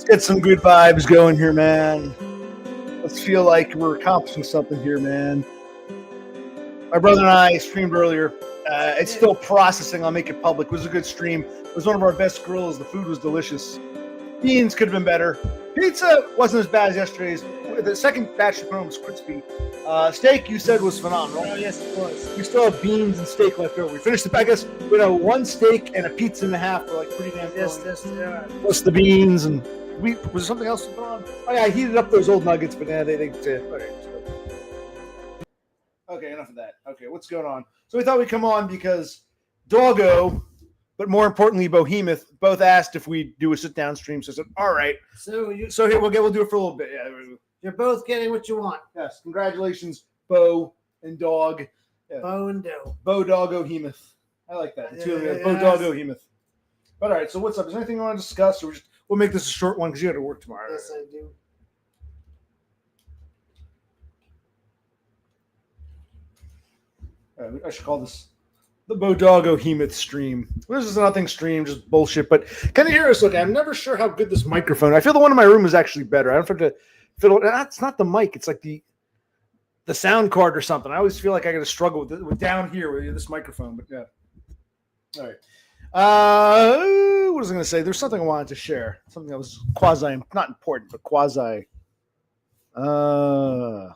Get some good vibes going here, man. Let's feel like we're accomplishing something here, man. My brother and I streamed earlier. It's still processing. I'll make it public. It was a good stream. It was one of our best grills. The food was delicious. Beans could have been better. Pizza wasn't as bad as yesterday's. The second batch of was crispy. Steak, you said, was phenomenal. Oh, yes, it was. We still have beans and steak left over. We finished I guess, one steak and a pizza and a half were like pretty damn Yes, filling. yeah. Plus the beans and was there something else to put on? Oh yeah, I heated up those old nuggets, but they okay, enough of that. Okay, what's going on? So we thought we'd come on because Doggo, but more importantly, Bohemoth, both asked if we do a sit-down stream. So I said, all right. So here we'll do it for a little bit. Yeah. you're both getting what you want. Yes, congratulations, Bo and Dog. Yeah. Bo and Doe. Bo Doggo Hemoth. I like that. Yeah. Bo Doggo Hemoth. But all right, so what's up? Is there anything you want to discuss, or we'll make this a short one because you got to work tomorrow? Yes, I do. I should call this the Bo Doggo Hemoth stream. This is nothing stream, just bullshit. But can you hear us? Look, I'm never sure how good this microphone. I feel the one in my room is actually better. I don't have to fiddle. It's not the mic. It's like the sound card or something. I always feel like I got to struggle with down here with this microphone. But yeah. All right. What was I going to say? There's something I wanted to share. Something that was quasi, not important, but quasi. No,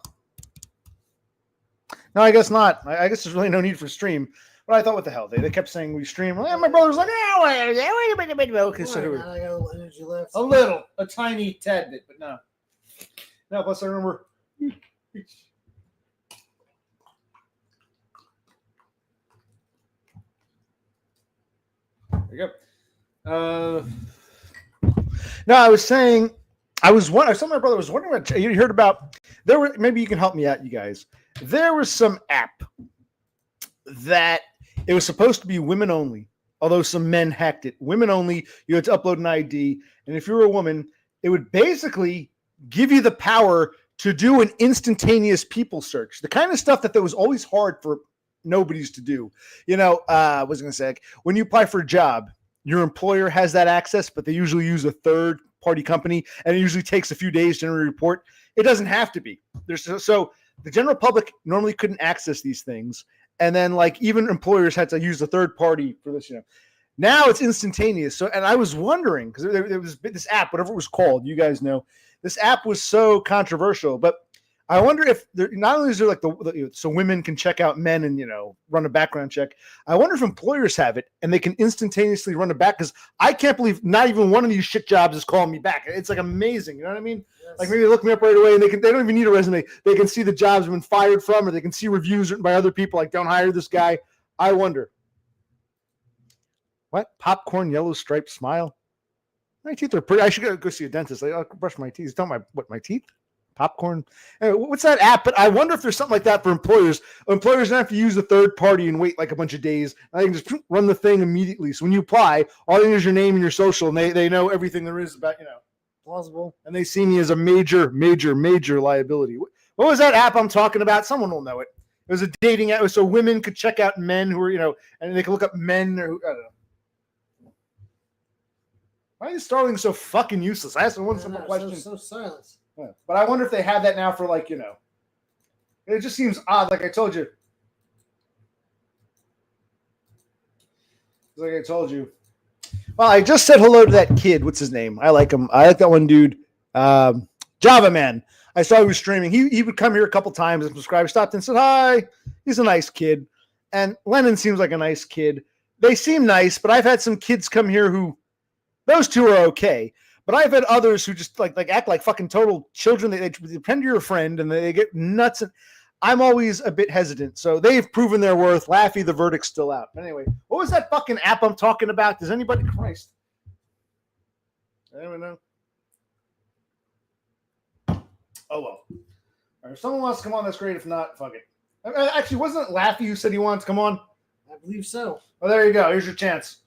I guess not. I guess there's really no need for stream. But I thought, what the hell? They kept saying we stream. And my brother was like, oh, wait a minute. Okay, so here we I got a little energy left. a tiny tad bit, but no. No, plus I remember. There you go. No, I was saying, I was telling my brother, I was wondering what you heard about. Maybe you can help me out, you guys. There was some app that it was supposed to be women only, although some men hacked it. Women only, you had to upload an ID, and if you were a woman, it would basically give you the power to do an instantaneous people search, the kind of stuff that was always hard for nobodies to do. I was going to say, when you apply for a job, your employer has that access, but they usually use a third-party company, and it usually takes a few days to generate a report. It doesn't have to be. So the general public normally couldn't access these things, and then even employers had to use a third party for this. Now it's instantaneous. So, and I was wondering because there was this app, whatever it was called, you guys know, this app was so controversial, but I wonder if not only is there so women can check out men and run a background check. I wonder if employers have it and they can instantaneously run it back, because I can't believe not even one of these shit jobs is calling me back. It's amazing. You know what I mean? Yes. Maybe they look me up right away and they don't even need a resume. They can see the jobs have been fired from, or they can see reviews written by other people don't hire this guy. I wonder. What? Popcorn yellow striped smile? My teeth are pretty. I should go see a dentist. I'll brush my teeth. Don't my teeth? Popcorn. Anyway, what's that app? But I wonder if there's something like that for employers. Employers don't have to use a third party and wait a bunch of days. I can just run the thing immediately. So when you apply, all they need is your name and your social, and they know everything there is about plausible. And they see me as a major liability. What was that app I'm talking about? Someone will know it. It was a dating app, so women could check out men who were and they could look up men. Or I don't know. Why is Starling so fucking useless? I asked him one simple question. So silent. Yeah. But I wonder if they have that now for it just seems odd. Like I told you. Like I told you. Well, I just said hello to that kid. What's his name? I like him. I like that one dude. Java Man. I saw he was streaming. He would come here a couple times and subscribe. Stopped and said hi. He's a nice kid. And Lennon seems like a nice kid. They seem nice, but I've had some kids come here who, those two are okay. But I've had others who just act like fucking total children. They pretend you're a friend and they get nuts. And I'm always a bit hesitant. So they've proven their worth. Laffy, the verdict's still out. But anyway, what was that fucking app I'm talking about? Does anybody? Christ. Anyone know? Oh, well. All right, if someone wants to come on, that's great. If not, fuck it. Actually, wasn't it Laffy who said he wanted to come on? I believe so. Oh, there you go. Here's your chance.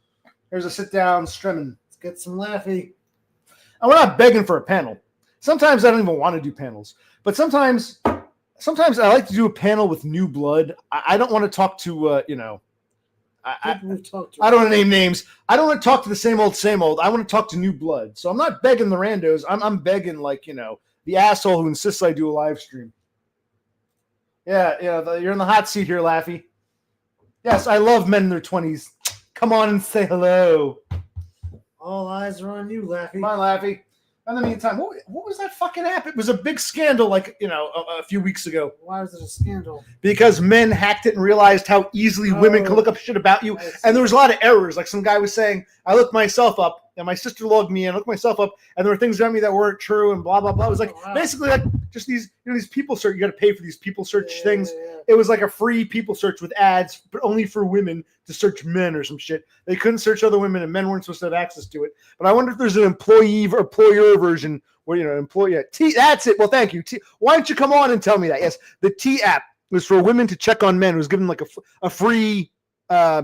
Here's a sit-down streaming. Let's get some Laffy. And we're not begging for a panel. Sometimes I don't even want to do panels. But sometimes I like to do a panel with new blood. I don't want to talk to, People we've talked to. I don't want to name names. I don't want to talk to the same old, same old. I want to talk to new blood. So I'm not begging the randos. I'm begging, like, the asshole who insists I do a live stream. Yeah, you're in the hot seat here, Laffy. Yes, I love men in their 20s. Come on and say hello. All eyes are on you, Laffy. Come on, Laffy. In the meantime, what was that fucking app? It was a big scandal, like, a few weeks ago. Why was it a scandal? Because men hacked it and realized how easily women can look up shit about you. And there was a lot of errors. Like some guy was saying, I looked myself up, and my sister logged me in, I looked myself up, and there were things about me that weren't true, and blah, blah, blah. It was like, basically, like, just these, these people search. You got to pay for these people search things. Yeah. It was like a free people search with ads, but only for women to search men or some shit. They couldn't search other women, and men weren't supposed to have access to it. But I wonder if there's an employer version where, employee. That's it. Well, thank you. Why don't you come on and tell me that? Yes, the T app was for women to check on men. It was given like a free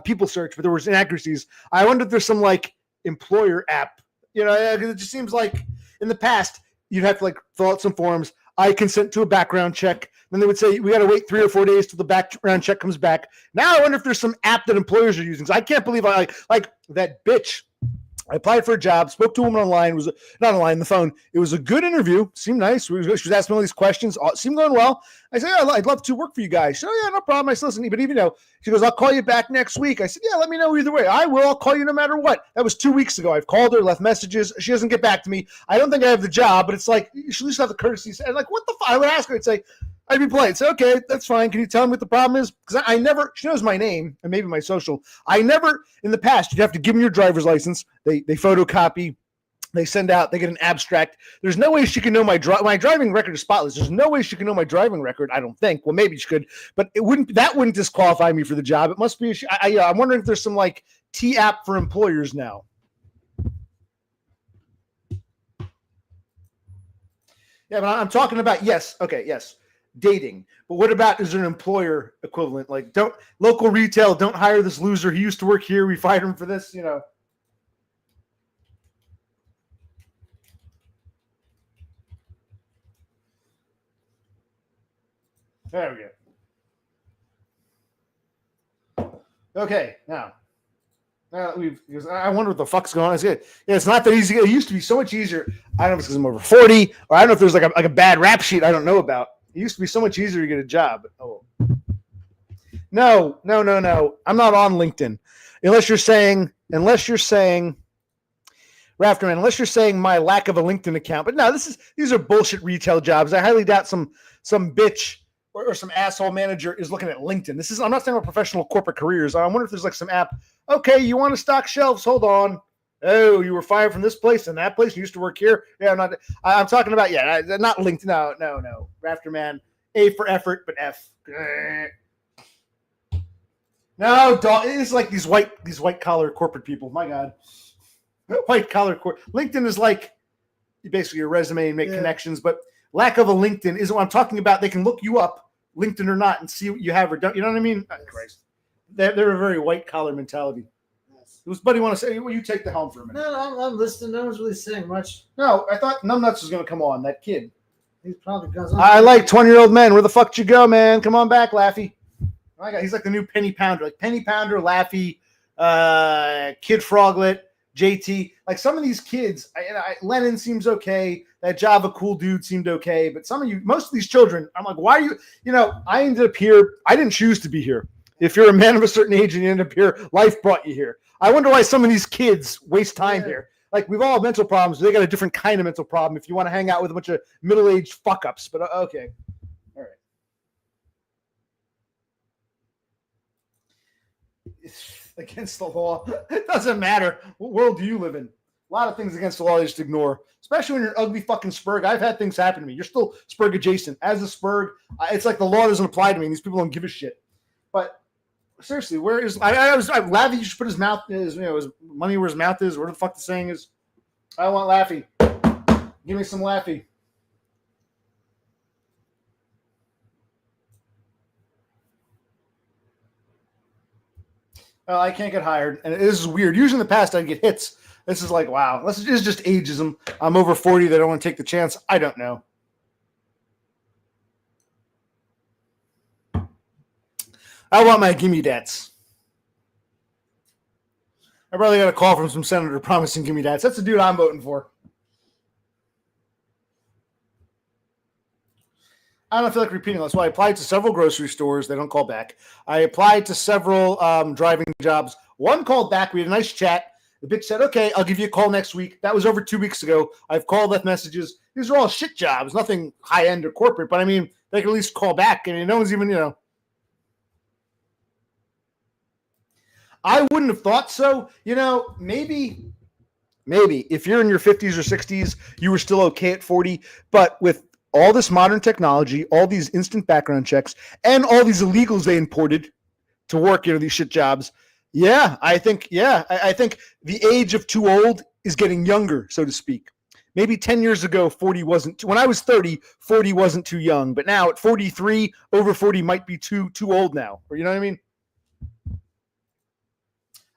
people search, but there was inaccuracies. I wonder if there's some like employer app. It just seems like in the past you'd have to like fill out some forms. I consent to a background check. Then they would say, we got to wait 3 or 4 days till the background check comes back. Now I wonder if there's some app that employers are using. I can't believe I like that bitch. I applied for a job, spoke to a woman online, not online, the phone. It was a good interview. Seemed nice. She was asking me all these questions. Seemed going well. I said, yeah, I'd love to work for you guys. She said, oh, yeah, no problem. I said, listen, but even she goes, I'll call you back next week. I said, yeah, let me know either way. I will. I'll call you no matter what. That was 2 weeks ago. I've called her, left messages. She doesn't get back to me. I don't think I have the job, but it's like, you should at least have the courtesy. And like, what the fuck? I would ask her, I'd say, I'd be polite. Say, okay, that's fine. Can you tell me what the problem is? Because she knows my name and maybe my social. In the past, you'd have to give them your driver's license. They photocopy. They send out. They get an abstract. There's no way she can know my driving record is spotless. There's no way she can know my driving record. I don't think. Well, maybe she could, but that wouldn't disqualify me for the job. It must be. I'm wondering if there's some like T app for employers now. Yeah, but I'm talking about yes. Dating. But what about, is there an employer equivalent? Like, local retail, don't hire this loser. He used to work here. We fired him for this, There we go. Okay, now because I wonder what the fuck's going on. It's good. Yeah, it's not that easy. It used to be so much easier. I don't know if it's because I'm over 40, or I don't know if there's like a bad rap sheet I don't know about. It used to be so much easier to get a job. Oh, no. I'm not on LinkedIn. Unless you're saying, Rafterman, unless you're saying my lack of a LinkedIn account. But no, these are bullshit retail jobs. I highly doubt some bitch or some asshole manager is looking at LinkedIn. I'm not saying about professional corporate careers. I wonder if there's like some app. Okay, you want to stock shelves? Hold on. Oh, you were fired from this place and that place. You used to work here. Yeah, I'm talking about, not LinkedIn. No. Rafterman, A for effort, but F. No, dog. It's like these white collar corporate people. My God, white collar LinkedIn is like basically your resume and make connections, but lack of a LinkedIn is what I'm talking about. They can look you up, LinkedIn or not, and see what you have or don't. You know what I mean? Oh, Christ, they're a very white collar mentality. Does Buddy want to say? Well, you take the helm for a minute. No, I'm listening. No one's really saying much. No, I thought Numbnuts was going to come on. That kid. He's probably goes on. I like 20-year-old men. Where the fuck did you go, man? Come on back, Laffy. My God, he's like the new Penny Pounder. Like Penny Pounder, Laffy, Kid Froglet, JT. Like some of these kids, Lennon seems okay. That Java cool dude seemed okay. But most of these children, I'm like, why are you? I ended up here. I didn't choose to be here. If you're a man of a certain age and you end up here, life brought you here. I wonder why some of these kids waste time here. Like, we've all have mental problems. They got a different kind of mental problem if you want to hang out with a bunch of middle-aged fuck-ups. But, okay. All right. It's against the law. It doesn't matter. What world do you live in? A lot of things against the law you just ignore, especially when you're an ugly fucking Spurg. I've had things happen to me. You're still Spurg adjacent. As a Spurg, it's like the law doesn't apply to me, and these people don't give a shit. But seriously, where is Laffy? You should put his mouth, his money where his mouth is. Where the fuck the saying is? I want Laffy. Give me some Laffy. I can't get hired, and this is weird. Usually in the past I'd get hits. This is like, wow. This is just ageism. I'm over 40. They don't want to take the chance. I don't know. I want my gimme debts. I probably got a call from some senator promising give me that. So that's the dude I'm voting for. I don't feel like repeating. That's why I applied to several grocery stores. They don't call back. I applied to several driving jobs. One called back. We had a nice chat. The bitch said, okay, I'll give you a call next week. That was over 2 weeks ago. I've called, left messages. These are all shit jobs, nothing high-end or corporate. But, I mean, they can at least call back. And no one's even, I wouldn't have thought so. Maybe if you're in your 50s or 60s, you were still okay at 40. But with all this modern technology, all these instant background checks, and all these illegals they imported to work, these shit jobs. I think the age of too old is getting younger, so to speak. Maybe 10 years ago, 40 wasn't. When I was 30, 40 wasn't too young. But now at 43, over 40 might be too old now. Or you know what I mean?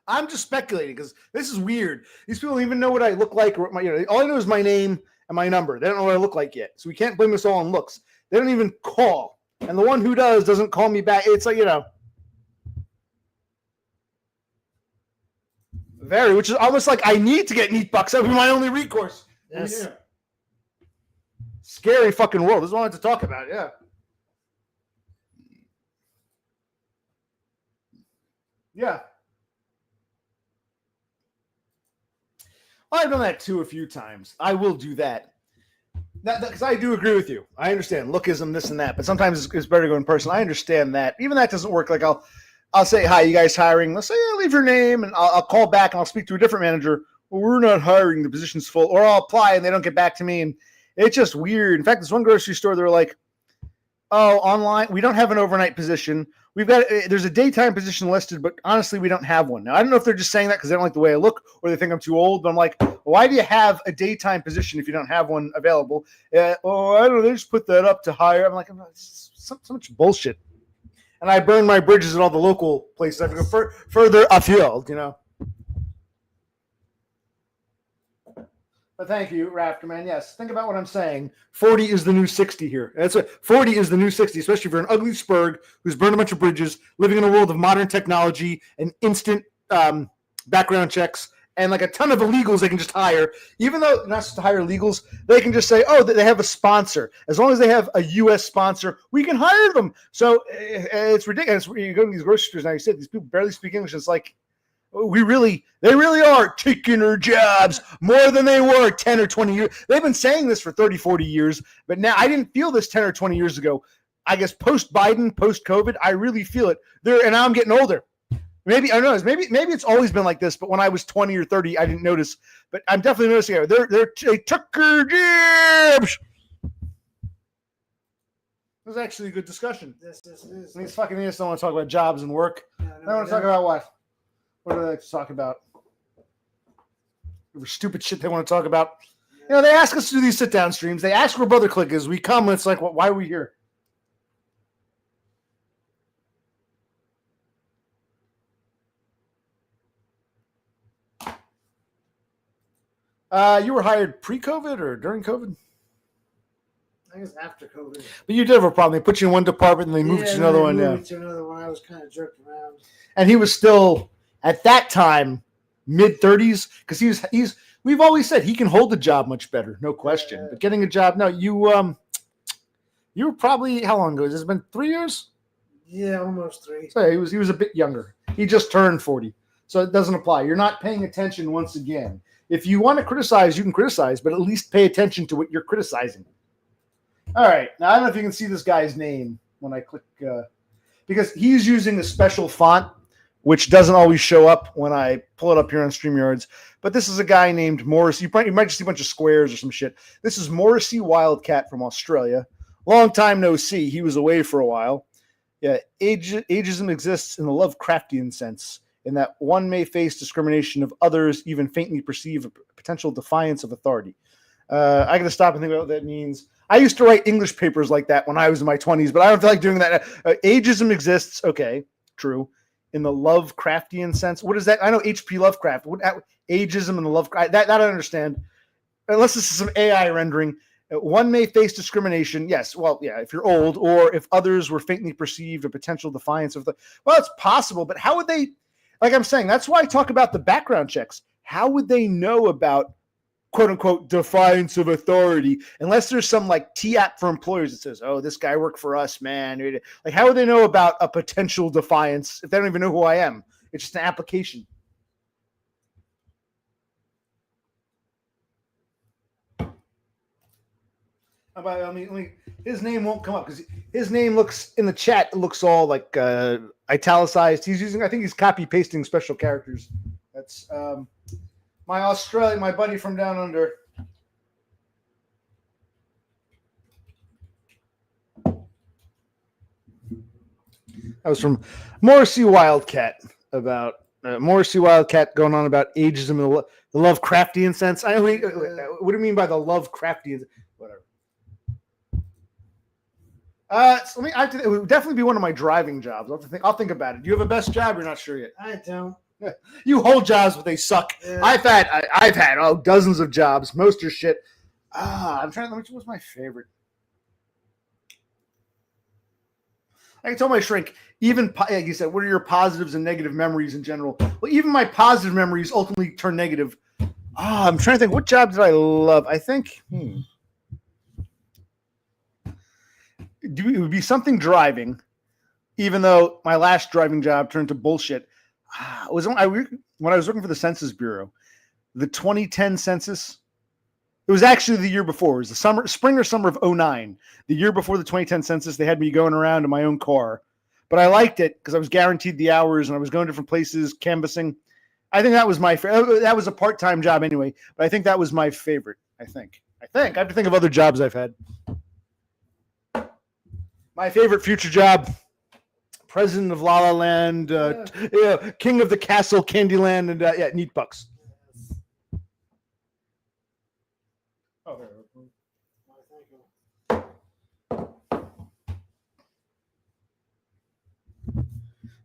I'm just speculating because this is weird. These people don't even know what I look like. Or all I know is my name and my number. They don't know what I look like yet. So we can't blame this all on looks. They don't even call. And the one who doesn't call me back. It's like, which is almost like I need to get neat bucks. That would be my only recourse. Yes. Scary fucking world. This is what I wanted to talk about. Yeah. Yeah. I've done that too a few times. I will do that. Because I do agree with you. I understand lookism, this and that, but sometimes it's better to go in person. I understand that. Even that doesn't work. Like I'll say, hi, you guys hiring? Let's say, leave your name, and I'll call back and I'll speak to a different manager. Well, we're not hiring. The position's full. Or I'll apply and they don't get back to me. And it's just weird. In fact, this one grocery store, they were like, oh, online, we don't have an overnight position. There's a daytime position listed, but honestly, we don't have one. Now, I don't know if they're just saying that because they don't like the way I look or they think I'm too old, but I'm like, why do you have a daytime position if you don't have one available? I don't know. They just put that up to hire. I'm like, so much bullshit. And I burn my bridges at all the local places. I have to go further afield, But thank you, Rafterman. Yes, think about what I'm saying. 40 is the new 60 here. That's what 40 is the new 60, especially if you're an ugly spurg who's burned a bunch of bridges, living in a world of modern technology and instant background checks, and like a ton of illegals they can just hire. Even though not just to hire illegals, they can just say, oh, they have a sponsor. As long as they have a U.S. sponsor, we can hire them. So it's ridiculous. You go to these grocery stores now, you said these people barely speak English. It's like, they really are taking our jobs more than they were 10 or 20 years. They've been saying this for 30, 40 years, but now I didn't feel this 10 or 20 years ago. I guess post-Biden, post-COVID, I really feel it. And now I'm getting older. Maybe, I don't know, maybe it's always been like this, but when I was 20 or 30, I didn't notice. But I'm definitely noticing it. They took our jobs. It was actually a good discussion. Yes, it is. These fucking idiots don't want to talk about jobs and work. Yeah, I want to talk about what? What do they like to talk about? Stupid shit they want to talk about. They ask us to do these sit-down streams. They ask where Brother Click is. We come, and it's like, why are we here? You were hired pre-COVID or during COVID? I guess after COVID. But you did have a problem. They put you in one department, and they moved you to another one. Yeah. To another one. I was kind of jerked around. And he was still, at that time, mid-30s, because we've always said he can hold a job much better, no question. But getting a job, no, you were probably, how long ago? Has it been 3 years? Yeah, almost 3. So he was a bit younger. He just turned 40. So it doesn't apply. You're not paying attention once again. If you want to criticize, you can criticize, but at least pay attention to what you're criticizing. All right. Now, I don't know if you can see this guy's name when I click, because he's using a special font, which doesn't always show up when I pull it up here on StreamYards. But this is a guy named Morrissey. You might just see a bunch of squares or some shit. This is Morrissey Wildcat from Australia. Long time no see. He was away for a while. Yeah, ageism exists in the Lovecraftian sense, in that one may face discrimination of others, even faintly perceive a potential defiance of authority. I got to stop and think about what that means. I used to write English papers like that when I was in my 20s, but I don't feel like doing that. Ageism exists. Okay, true. In the Lovecraftian sense. What is that? I know H.P. Lovecraft. Ageism and the Lovecraft. That I understand. Unless this is some AI rendering. One may face discrimination. Yes. Well, yeah, if you're old or if others were faintly perceived a potential defiance of the. Well, it's possible, but how would they. like I'm saying, that's why I talk about the background checks. How would they know about quote unquote defiance of authority unless there's some like TAP for employers that says, oh, this guy worked for us, man. Like, how would they know about a potential defiance if they don't even know who I am? It's just an application. I mean, his name won't come up because his name looks in the chat. It looks all like italicized. He's using, I think he's copy pasting special characters. That's my buddy from down under. That was from Morrissey Wildcat about Morrissey Wildcat going on about ageism and the Lovecraftian sense. What do you mean by the Lovecraftian? Whatever. So it would definitely be one of my driving jobs. I'll think about it. Do you have a best job? You're not sure yet. I don't. You hold jobs, but they suck. Yeah. I've had dozens of jobs. Most are shit. I'm trying to. Which was my favorite? I can tell my shrink. Even like you said, what are your positives and negative memories in general? Well, even my positive memories ultimately turn negative. I'm trying to think. What job did I love? I think. It would be something driving, even though my last driving job turned to bullshit. When I was working for the Census Bureau, the 2010 census, it was actually the year before. It was the spring or summer of 2009. The year before the 2010 census, they had me going around in my own car. But I liked it because I was guaranteed the hours and I was going to different places, canvassing. I think that was that was a part-time job anyway, but I think that was my favorite. I have to think of other jobs I've had. My favorite future job, president of La La Land, king of the castle, Candyland, and Neat Bucks. Oh, there.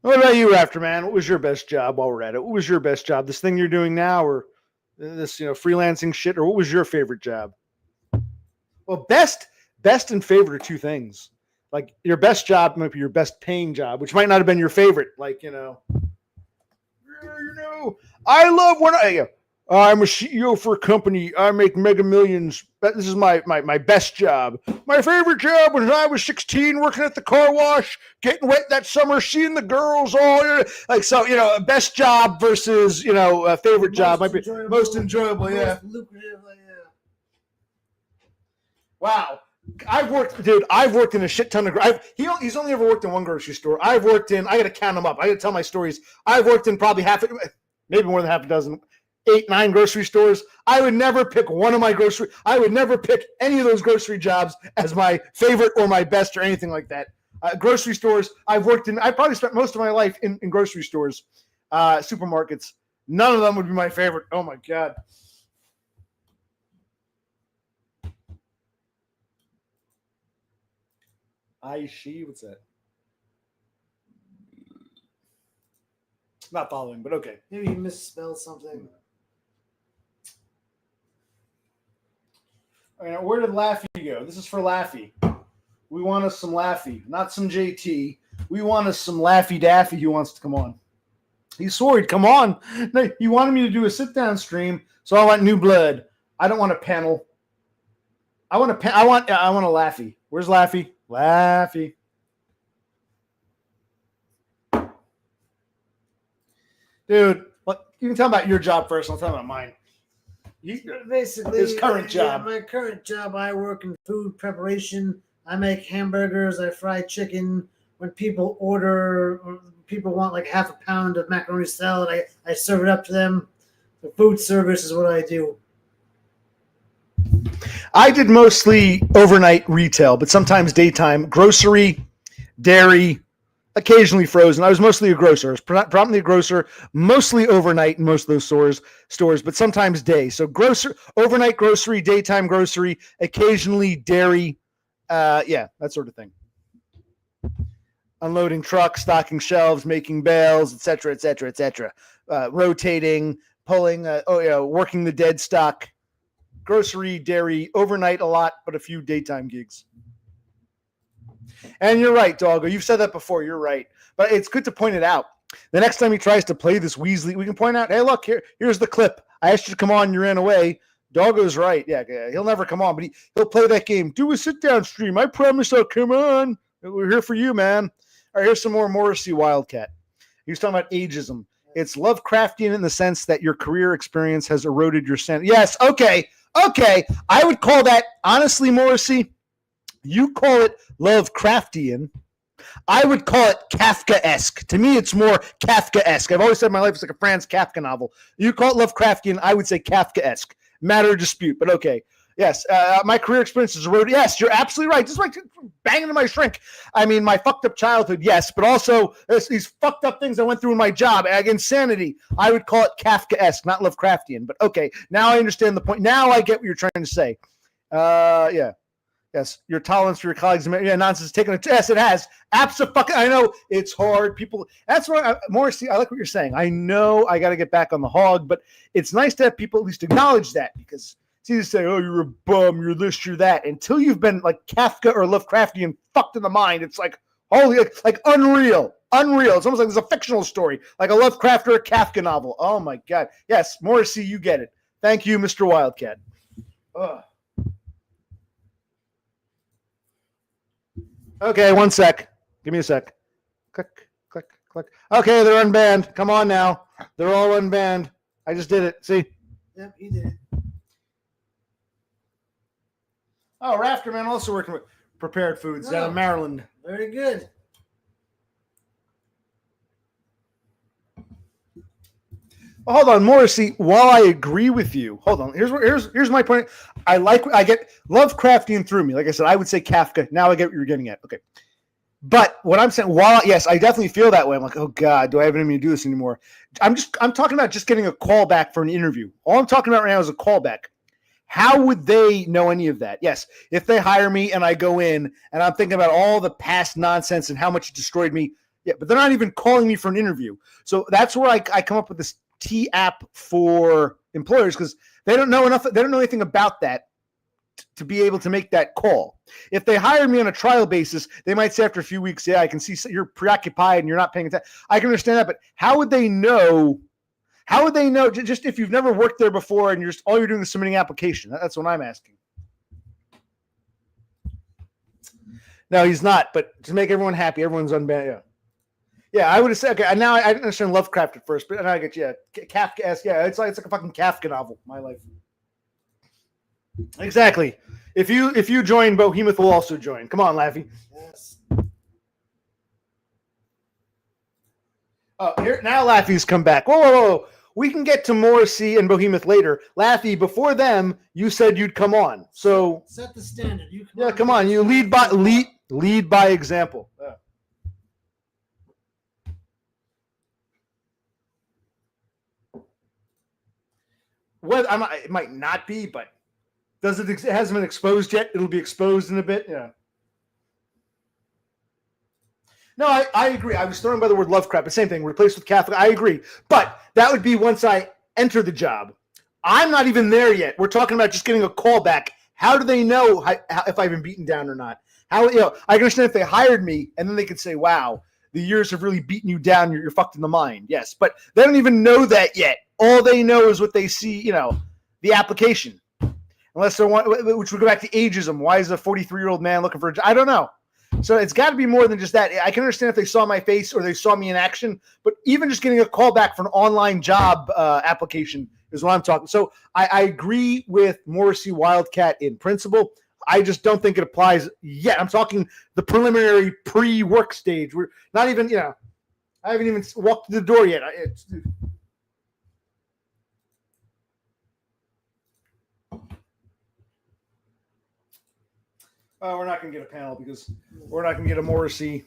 What about you, Afterman? What was your best job while we're at it? What was your best job? This thing you're doing now, or this freelancing shit, or what was your favorite job? Well, best and favorite are two things. Like your best job might be your best paying job, which might not have been your favorite. Like, I love when I'm a CEO for a company. I make mega millions. This is my best job. My favorite job was when I was 16, working at the car wash, getting wet that summer, seeing the girls all like so. Best job versus a favorite job might be most enjoyable. Yeah. Lucrative. Yeah. Wow. I've worked in a shit ton of. He's only ever worked in one grocery store. I got to count them up. I got to tell my stories. I've worked in probably maybe more than half a dozen, 8, 9 grocery stores. I would never pick I would never pick any of those grocery jobs as my favorite or my best or anything like that. Grocery stores, I probably spent most of my life in grocery stores, supermarkets. None of them would be my favorite. Oh my God. What's that? Not following, but okay. Maybe you misspelled something. All right, where did Laffy go? This is for Laffy. We want us some Laffy, not some JT. We want us some Laffy Daffy who wants to come on. He swore he'd come on. No, he wanted me to do a sit-down stream, so I want new blood. I don't want a panel. I want a Laffy. Where's Laffy? Laffy. Dude, you can tell about your job first. I'll tell about mine. Basically, his current job. My current job, I work in food preparation. I make hamburgers. I fry chicken. When people order, or people want like half a pound of macaroni salad, I serve it up to them. The food service is what I do. I did mostly overnight retail, but sometimes daytime, grocery, dairy, occasionally frozen. I was mostly a grocer. I was predominantly a grocer, mostly overnight in most of those stores, but sometimes day. So overnight grocery, daytime grocery, occasionally dairy, that sort of thing. Unloading trucks, stocking shelves, making bales, etc., rotating, pulling, working the dead stock. Grocery, dairy, overnight a lot, but a few daytime gigs. And you're right, Doggo. You've said that before. You're right. But it's good to point it out. The next time he tries to play this Weasley, we can point out, hey, look, here's the clip. I asked you to come on, you ran away. Doggo's right. Yeah, he'll never come on, but he'll play that game. Do a sit-down stream. I promise I'll come on. We're here for you, man. All right, here's some more Morrissey Wildcat. He was talking about ageism. It's Lovecraftian in the sense that your career experience has eroded your sanity. Yes, okay. I would call that, honestly, Morrissey, you call it Lovecraftian. I would call it Kafkaesque. To me, it's more Kafkaesque. I've always said my life is like a Franz Kafka novel. You call it Lovecraftian, I would say Kafkaesque. Matter of dispute, but okay. Yes, my career experience is eroded. Yes, you're absolutely right. Just like banging into my shrink. I mean, my fucked up childhood, yes, but also these fucked up things I went through in my job. Insanity. I would call it Kafkaesque, not Lovecraftian. But okay, now I understand the point. Now I get what you're trying to say. Yeah. Yes, your tolerance for your colleagues. Yeah, nonsense. Yes, it has. Absolutely. I know it's hard. People. That's why, Morrissey. I like what you're saying. I know I got to get back on the hog, but it's nice to have people at least acknowledge that, because it's easy to say, "Oh, you're a bum. You're this. You're that." Until you've been like Kafka or Lovecraftian fucked in the mind, it's like holy, like unreal. It's almost like it's a fictional story, like a Lovecraft or a Kafka novel. Oh my god. Yes, Morrissey, you get it. Thank you, Mr. Wildcat. Ugh. Okay, 1 sec. Give me a sec. Click, click, click. Okay, they're unbanned. Come on now. They're all unbanned. I just did it. See? Yep, he did it. Oh, Rafterman also working with Prepared Foods down in Maryland. Very good. Hold on, Morrissey. While I agree with you, hold on. Here's my point. I get Lovecraftian through me. Like I said, I would say Kafka. Now I get what you're getting at. Okay, but what I'm saying, yes, I definitely feel that way. I'm like, oh god, do I have anything to do this anymore? I'm talking about just getting a call back for an interview. All I'm talking about right now is a callback. How would they know any of that? Yes, if they hire me and I go in and I'm thinking about all the past nonsense and how much it destroyed me. Yeah, but they're not even calling me for an interview. So that's where I come up with this T app for employers, because they don't know enough. They don't know anything about that to be able to make that call. If they hire me on a trial basis, they might say after a few weeks, yeah, I can see you're preoccupied and you're not paying attention. I can understand that, but how would they know? How would they know just if you've never worked there before and all you're doing is submitting application? That's what I'm asking. No, he's not, but to make everyone happy, everyone's unbanned. Yeah. Yeah, I would have said, okay, now I didn't understand Lovecraft at first, but now I get, yeah, Kafka-esque. Yeah, it's like a fucking Kafka novel, my life. Exactly. If you join, Behemoth will also join. Come on, Laffy. Yes. Oh, here now Laffy's come back. Whoa. We can get to Morrissey and Behemoth later. Laffy, before them, you said you'd come on. So set the standard. Come on. You lead by example. Yeah. Well, it might not be, but it hasn't been exposed yet. It'll be exposed in a bit. Yeah. No, I agree. I was thrown by the word Lovecraft. The same thing, replaced with Kafka. I agree. But that would be once I enter the job. I'm not even there yet. We're talking about just getting a call back. How do they know if I've been beaten down or not? I can understand if they hired me and then they could say, wow, the years have really beaten you down. You're fucked in the mind. Yes, but they don't even know that yet. All they know is what they see, the application. Unless they're which would go back to ageism. Why is a 43-year-old man looking for a job? I don't know. So it's got to be more than just that. I can understand if they saw my face or they saw me in action, but even just getting a call back for an online job application is what I'm talking. So I agree with Morrissey Wildcat in principle. I just don't think it applies yet. I'm talking the preliminary pre-work stage. We're not even, I haven't even walked through the door yet. We're not going to get a panel because we're not going to get a Morrissey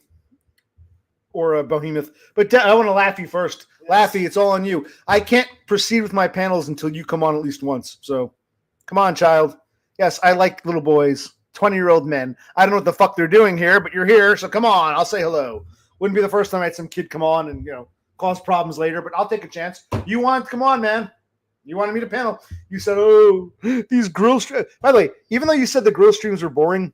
or a Behemoth. But I want to Laffy first. Yes. Laffy, it's all on you. I can't proceed with my panels until you come on at least once. So come on, child. Yes, I like little boys, 20-year-old men. I don't know what the fuck they're doing here, but you're here, so come on. I'll say hello. Wouldn't be the first time I had some kid come on and, cause problems later, but I'll take a chance. You want to come on, man. You wanted me to panel. You said, oh, these grill streams. By the way, even though you said the grill streams were boring,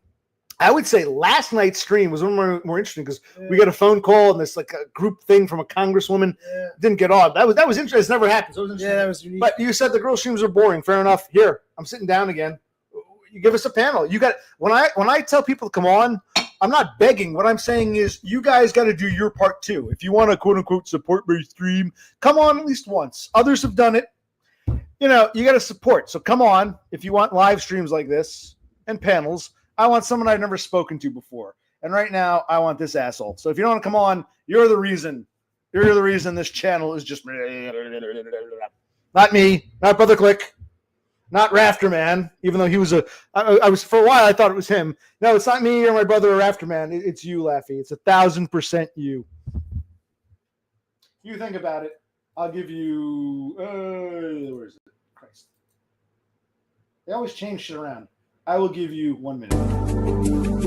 I would say last night's stream was one more interesting because we got a phone call and this like a group thing from a congresswoman. Yeah. Didn't get on. That was interesting. It's never happened. So it was Yeah, that was unique. But you said the girl streams are boring. Fair enough. Here, I'm sitting down again. You give us a panel. You got when I tell people to come on, I'm not begging. What I'm saying is you guys got to do your part too. If you want to quote unquote support my stream, come on at least once. Others have done it. You know, you got to support. So come on if you want live streams like this and panels. I want someone I've never spoken to before. And right now, I want this asshole. So if you don't want to come on, you're the reason. You're the reason this channel is just not me, not Brother Click, not Rafterman, even though he was I was for a while I thought it was him. No, it's not me or my brother or Rafterman. It's you, Laffy. It's 1,000% you. You think about it. I'll give you where is it? Christ. They always change shit around. I will give you 1 minute.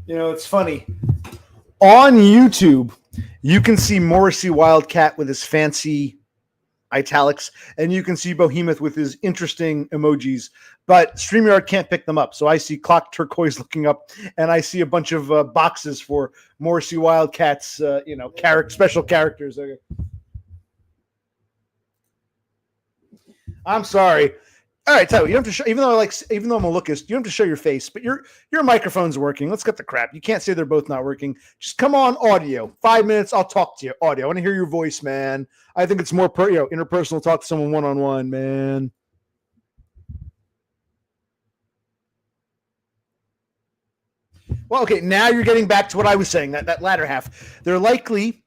You know, it's funny. On YouTube, you can see Morrissey Wildcat with his fancy italics, and you can see Behemoth with his interesting emojis, but StreamYard can't pick them up. So I see Clock Turquoise looking up, and I see a bunch of boxes for Morrissey Wildcat's, special characters. Okay. I'm sorry. All right, tell you don't have to show. Even though I'm a lookist, you don't have to show your face, but your microphone's working. Let's cut the crap. You can't say they're both not working. Just come on, audio. 5 minutes, I'll talk to you. Audio. I want to hear your voice, man. I think it's more interpersonal. Talk to someone one-on-one, man. Well, okay, now you're getting back to what I was saying. That latter half. They're likely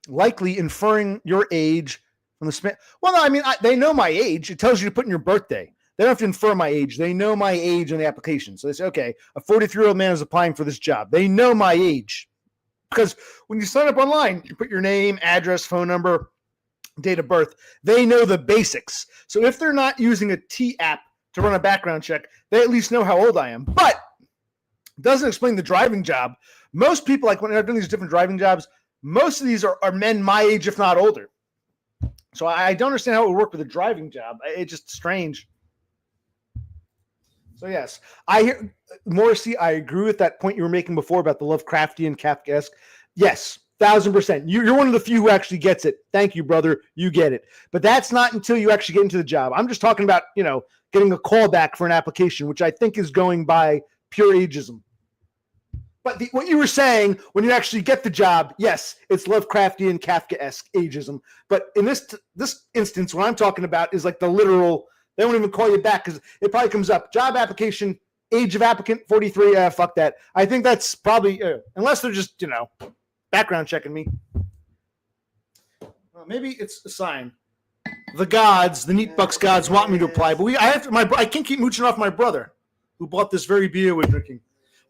inferring your age from the span. Well, no, I mean they know my age. It tells you to put in your birthday. They don't have to infer my age. They know my age on the application. So they say, okay, a 43-year-old man is applying for this job. They know my age. Because when you sign up online, you put your name, address, phone number, date of birth. They know the basics. So if they're not using a T app to run a background check, they at least know how old I am. But it doesn't explain the driving job. Most people, like when I've done these different driving jobs, most of these are men my age, if not older. So I don't understand how it would work with a driving job. It's just strange. So yes, I hear Morrissey. I agree with that point you were making before about the Lovecraftian, Kafkaesque. Yes, 1,000%. You're one of the few who actually gets it. Thank you, brother. You get it. But that's not until you actually get into the job. I'm just talking about getting a call back for an application, which I think is going by pure ageism. But what you were saying when you actually get the job, yes, it's Lovecraftian, Kafkaesque ageism. But in this instance, what I'm talking about is like the literal. They won't even call you back because it probably comes up. Job application, age of applicant, 43. Fuck that. I think that's probably, unless they're just, background checking me. Well, maybe it's a sign. The gods, the Neat Bucks gods want me to apply, but I can't keep mooching off my brother who bought this very beer we're drinking.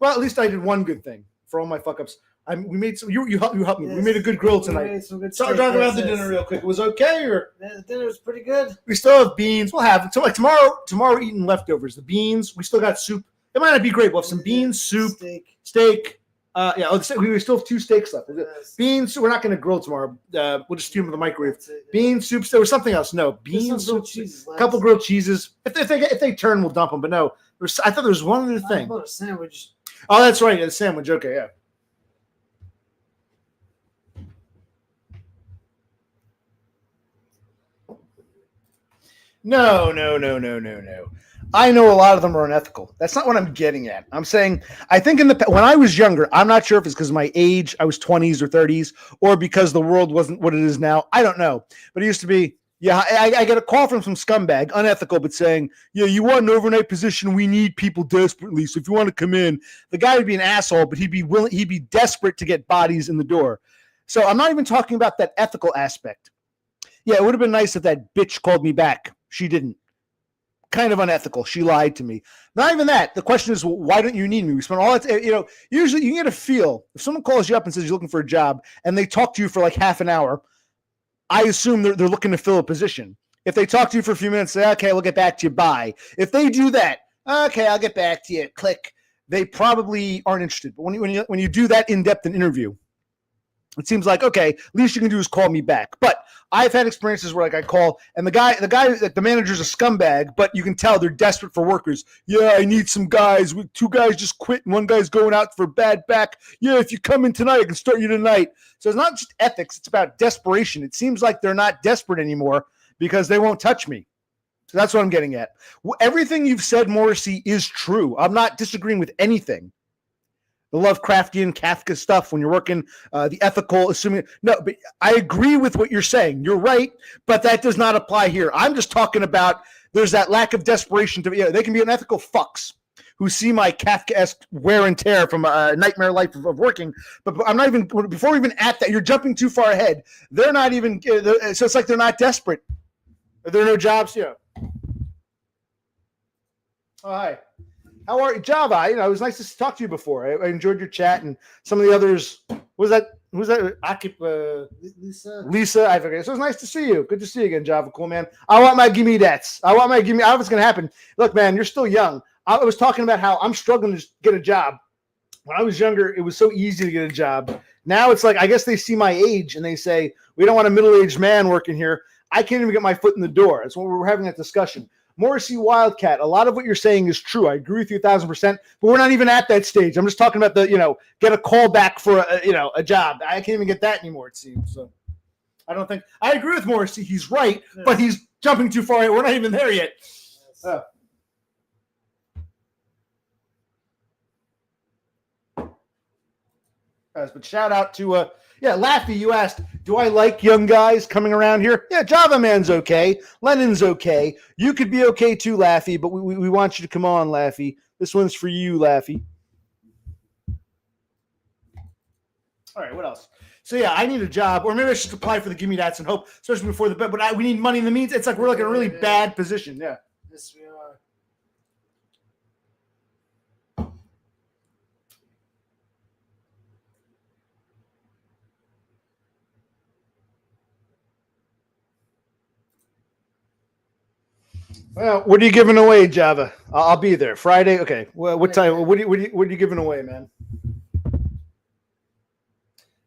Well, at least I did one good thing for all my fuck ups. We made some. You helped me. Yes, we made a good grill tonight. So talk about the dinner real quick. It was okay, or the dinner was pretty good. We still have beans. We'll have so like tomorrow. Tomorrow, we're eating leftovers. The beans. We still got soup. It might not be great. We'll have some beans, soup, steak. We still have 2 steaks left. Yes. Beans. We're not going to grill tomorrow. We'll just steam them in the microwave. Beans, soup. There was something else. No beans, soup, a couple grilled cheeses. If they turn, we'll dump them. But no, I thought there was one other thing. How about a sandwich? Oh, that's right. A sandwich. Okay, yeah. No. I know a lot of them are unethical. That's not what I'm getting at. I'm saying I think when I was younger, I'm not sure if it's because of my age, I was 20s or 30s, or because the world wasn't what it is now. I don't know. But it used to be, yeah, I get a call from some scumbag, unethical, but saying, yeah, you want an overnight position? We need people desperately. So if you want to come in, the guy would be an asshole, but he'd be desperate to get bodies in the door. So I'm not even talking about that ethical aspect. Yeah, it would have been nice if that bitch called me back. She didn't. Kind of unethical. She lied to me. Not even that. The question is, why don't you need me? We spent all that, usually you get a feel. If someone calls you up and says you're looking for a job and they talk to you for like half an hour, I assume they're looking to fill a position. If they talk to you for a few minutes, say, okay, we'll get back to you. Bye. If they do that, okay, I'll get back to you. Click. They probably aren't interested. But when you do that in-depth an interview, it seems like, okay, least you can do is call me back. But I've had experiences where like I call and the guy, the manager's a scumbag, but you can tell they're desperate for workers. Yeah, I need some guys. Two guys just quit and one guy's going out for bad back. Yeah, if you come in tonight, I can start you tonight. So it's not just ethics, it's about desperation. It seems like they're not desperate anymore because they won't touch me. So that's what I'm getting at. Everything you've said, Morrissey, is true. I'm not disagreeing with anything. The Lovecraftian, Kafka stuff when you're working, the ethical, assuming. No, but I agree with what you're saying. You're right, but that does not apply here. I'm just talking about there's that lack of desperation. They can be unethical fucks who see my Kafkaesque wear and tear from a nightmare life of working. But I'm not even, before we even at that, you're jumping too far ahead. They're not even, so it's like they're not desperate. Are there no jobs? Yeah. Oh, hi. How are you, Java? It was nice to talk to you before. I enjoyed your chat and some of the others. Who's that? Lisa. I forget. So it's nice to see you. Good to see you again, Java. Cool, man. I want my gimme that's. I don't know what's going to happen. Look, man, you're still young. I was talking about how I'm struggling to get a job. When I was younger, it was so easy to get a job. Now it's like, I guess they see my age and they say, we don't want a middle-aged man working here. I can't even get my foot in the door. That's when we're having that discussion. Morrissey Wildcat, a lot of what you're saying is true. I agree with you 1,000%, but we're not even at that stage. I'm just talking about get a call back for a job. I can't even get that anymore, it seems. So I don't think I agree with Morrissey. He's right, but he's jumping too far. We're not even there yet. But shout out to Laffy, you asked, do I like young guys coming around here? Yeah, Java Man's okay. Lennon's okay. You could be okay too, Laffy, but we want you to come on, Laffy. This one's for you, Laffy. All right, what else? So, yeah, I need a job, or maybe I should apply for the Gimme That's and hope, especially before the bed, but we need money in the means. It's like we're like in a really bad position. Yeah. Yes, we are. Well, what are you giving away, Java? I'll be there Friday. Okay. Well, what time? What are you giving away, man?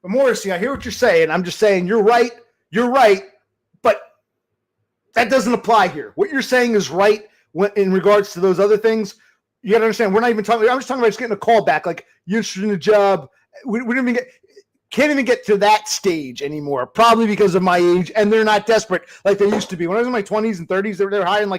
But Morrissey, I hear what you're saying. I'm just saying you're right. You're right, but that doesn't apply here. What you're saying is right in regards to those other things. You got to understand. We're not even talking. I'm just talking about just getting a call back. Like, you're interested in a job. We don't even can't even get to that stage anymore, probably because of my age, and they're not desperate like they used to be. When I was in my 20s and 30s, they're hiring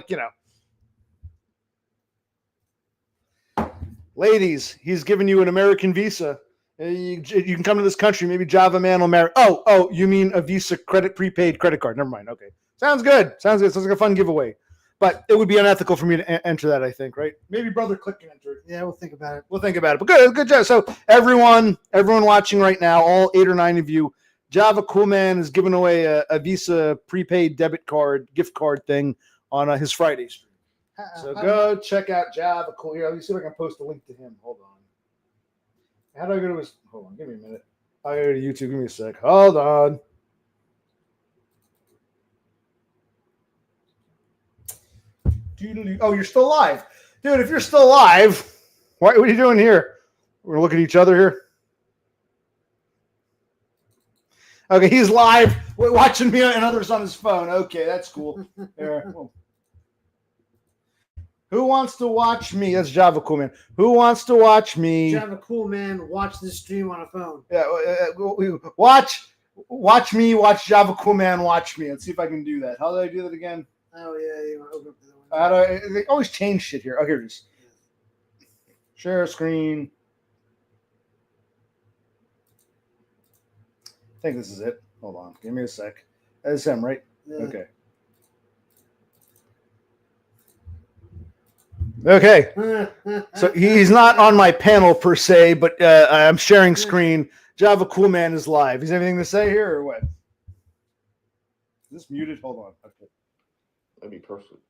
ladies, he's giving you an American visa. You can come to this country. Maybe Java Man will marry. Oh, you mean a Visa prepaid credit card? Never mind. Okay, sounds good. Sounds like a fun giveaway. But it would be unethical for me to enter that, I think, right? Maybe Brother Click can enter it. Yeah, we'll think about it. But good job. So everyone watching right now, all 8 or 9 of you, Java Cool Man is giving away a Visa prepaid debit card, gift card thing on his Friday stream. So go check out Java Cool. Here, let me see if I can post a link to him. Hold on. How do I go to his? Hold on. Give me a minute. I go to YouTube. Give me a sec. Hold on. Oh, you're still alive. Dude, if you're still alive, what are you doing here? We're going to look at each other here. Okay, he's live. We're watching me and others on his phone. Okay, that's cool. Who wants to watch me? That's Java Cool Man. Who wants to watch me? Java Cool Man, watch this stream on a phone. Yeah, watch me, watch Java Cool Man, watch me. Let's see if I can do that. How do I do that again? Oh, yeah, you want to open up the window. They always change shit here. Oh, here it is. Share screen. I think this is it. Hold on. Give me a sec. That's him, right? Yeah. Okay. Okay. So he's not on my panel per se, but I'm sharing screen. Java Cool Man is live. Is anything to say here or what? Is this muted? Hold on. Okay. That'd be perfect.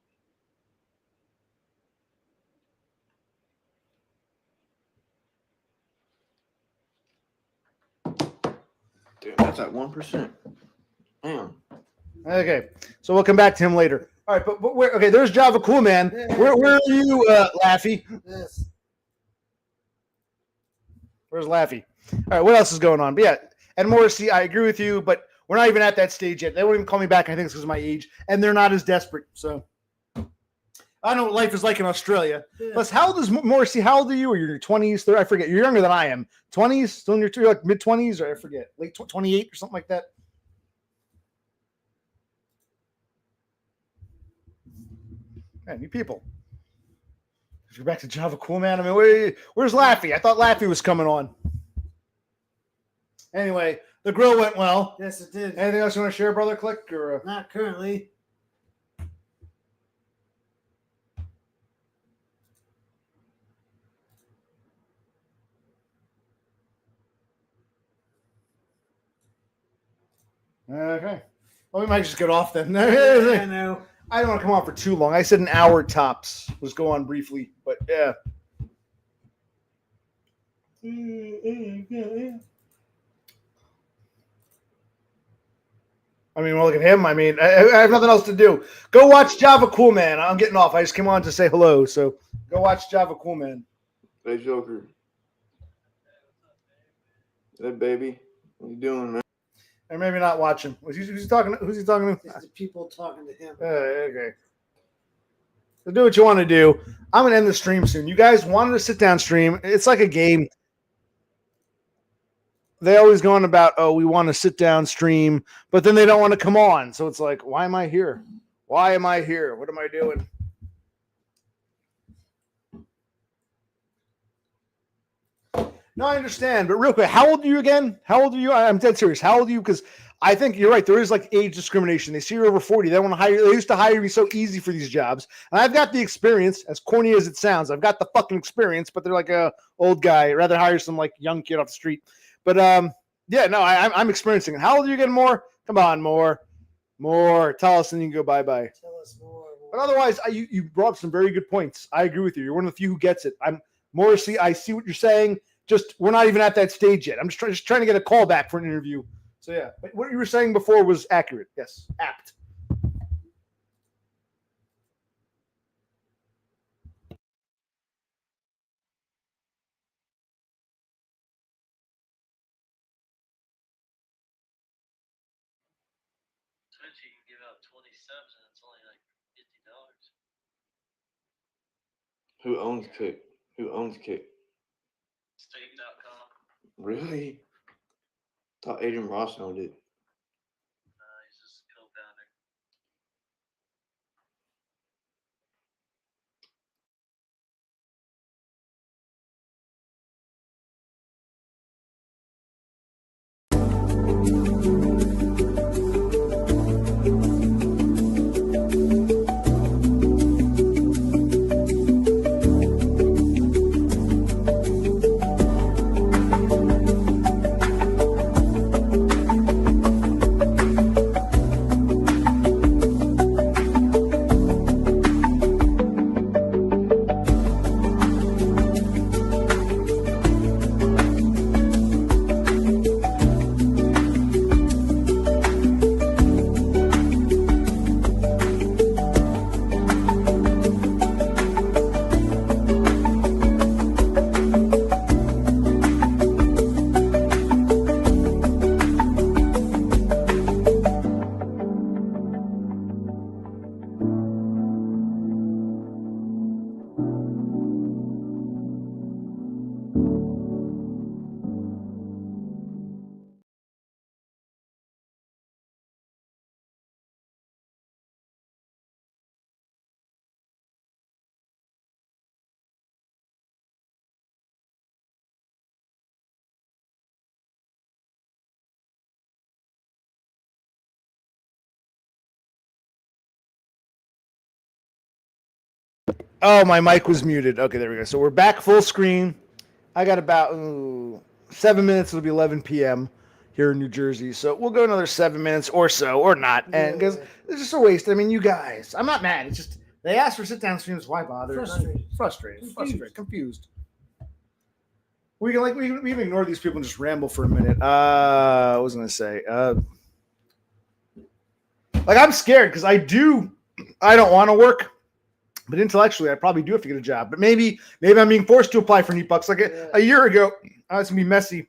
Dude, that's at 1%. Damn. Okay. So we'll come back to him later. All right, but where? Okay, there's Java Cool Man. Where are you, Laffy? Yes. Where's Laffy? All right, what else is going on? But yeah, and Morrissey, I agree with you, but we're not even at that stage yet. They won't even call me back. I think it's because of my age, and they're not as desperate. So I know what life is like in Australia. Yeah. Plus, how old is Morrissey? How old are you? Are you in your 20s? 30? I forget. You're younger than I am. 20s? Still in your like mid 20s, or I forget, late 28 or something like that. Man, you people. If you're back to Java Cool Man, I mean, where's Laffy? I thought Laffy was coming on. Anyway, the grill went well. Yes, it did. Anything else you want to share, brother? Click or Not currently. okay. Well, we might just get off then. I know. I don't want to come on for too long. I said an hour tops. Was go on briefly, but yeah. I mean, well, look at him. I mean, I have nothing else to do. Go watch Java Cool Man. I'm getting off. I just came on to say hello, so go watch Java Cool Man. Hey, Joker. Hey, baby. What you doing, man? Or maybe not watch him. Who's he talking? Who's he talking to? It's the people talking to him. Okay. So do what you want to do. I'm gonna end the stream soon. You guys wanted to sit down stream. It's like a game. They always go on about, oh, we want to sit down stream, but then they don't want to come on. So it's like, why am I here? Why am I here? What am I doing? No, I understand. But real quick, how old are you again? How old are you? I'm dead serious. How old are you? Because I think you're right. There is like age discrimination. They see you're over 40. They want to hire. They used to hire me so easy for these jobs. And I've got the experience, as corny as it sounds. I've got the fucking experience, but they're like a old guy. I'd rather hire some like young kid off the street. But yeah, no, I'm experiencing it. How old are you getting more? Come on, more. Tell us and you can go bye-bye. Tell us more. But otherwise, you brought up some very good points. I agree with you. You're one of the few who gets it. I'm Morrissey. I see what you're saying. Just we're not even at that stage yet. I'm just trying to get a call back for an interview. So yeah, but what you were saying before was accurate. Yes, apt. Twitch, you can give out 20 subs and it's only like $50. Who owns Kick? Who owns Kick? Steak.com. Really? Thought Adrian Ross owned it. He's just co-founder. Oh, my mic was muted. Okay, there we go. So we're back full screen. I got about 7 minutes. It'll be 11 p.m. here in New Jersey. So we'll go another 7 minutes or so, or not. And because it's just a waste. I mean, you guys, I'm not mad. It's just they asked for sit down streams. Why bother? Frustrated, confused. We can ignore these people and just ramble for a minute. I was gonna say, like I'm scared because I don't want to work. But intellectually, I probably do have to get a job. But maybe I'm being forced to apply for Neat Bucks. Like a year ago, it's gonna be messy.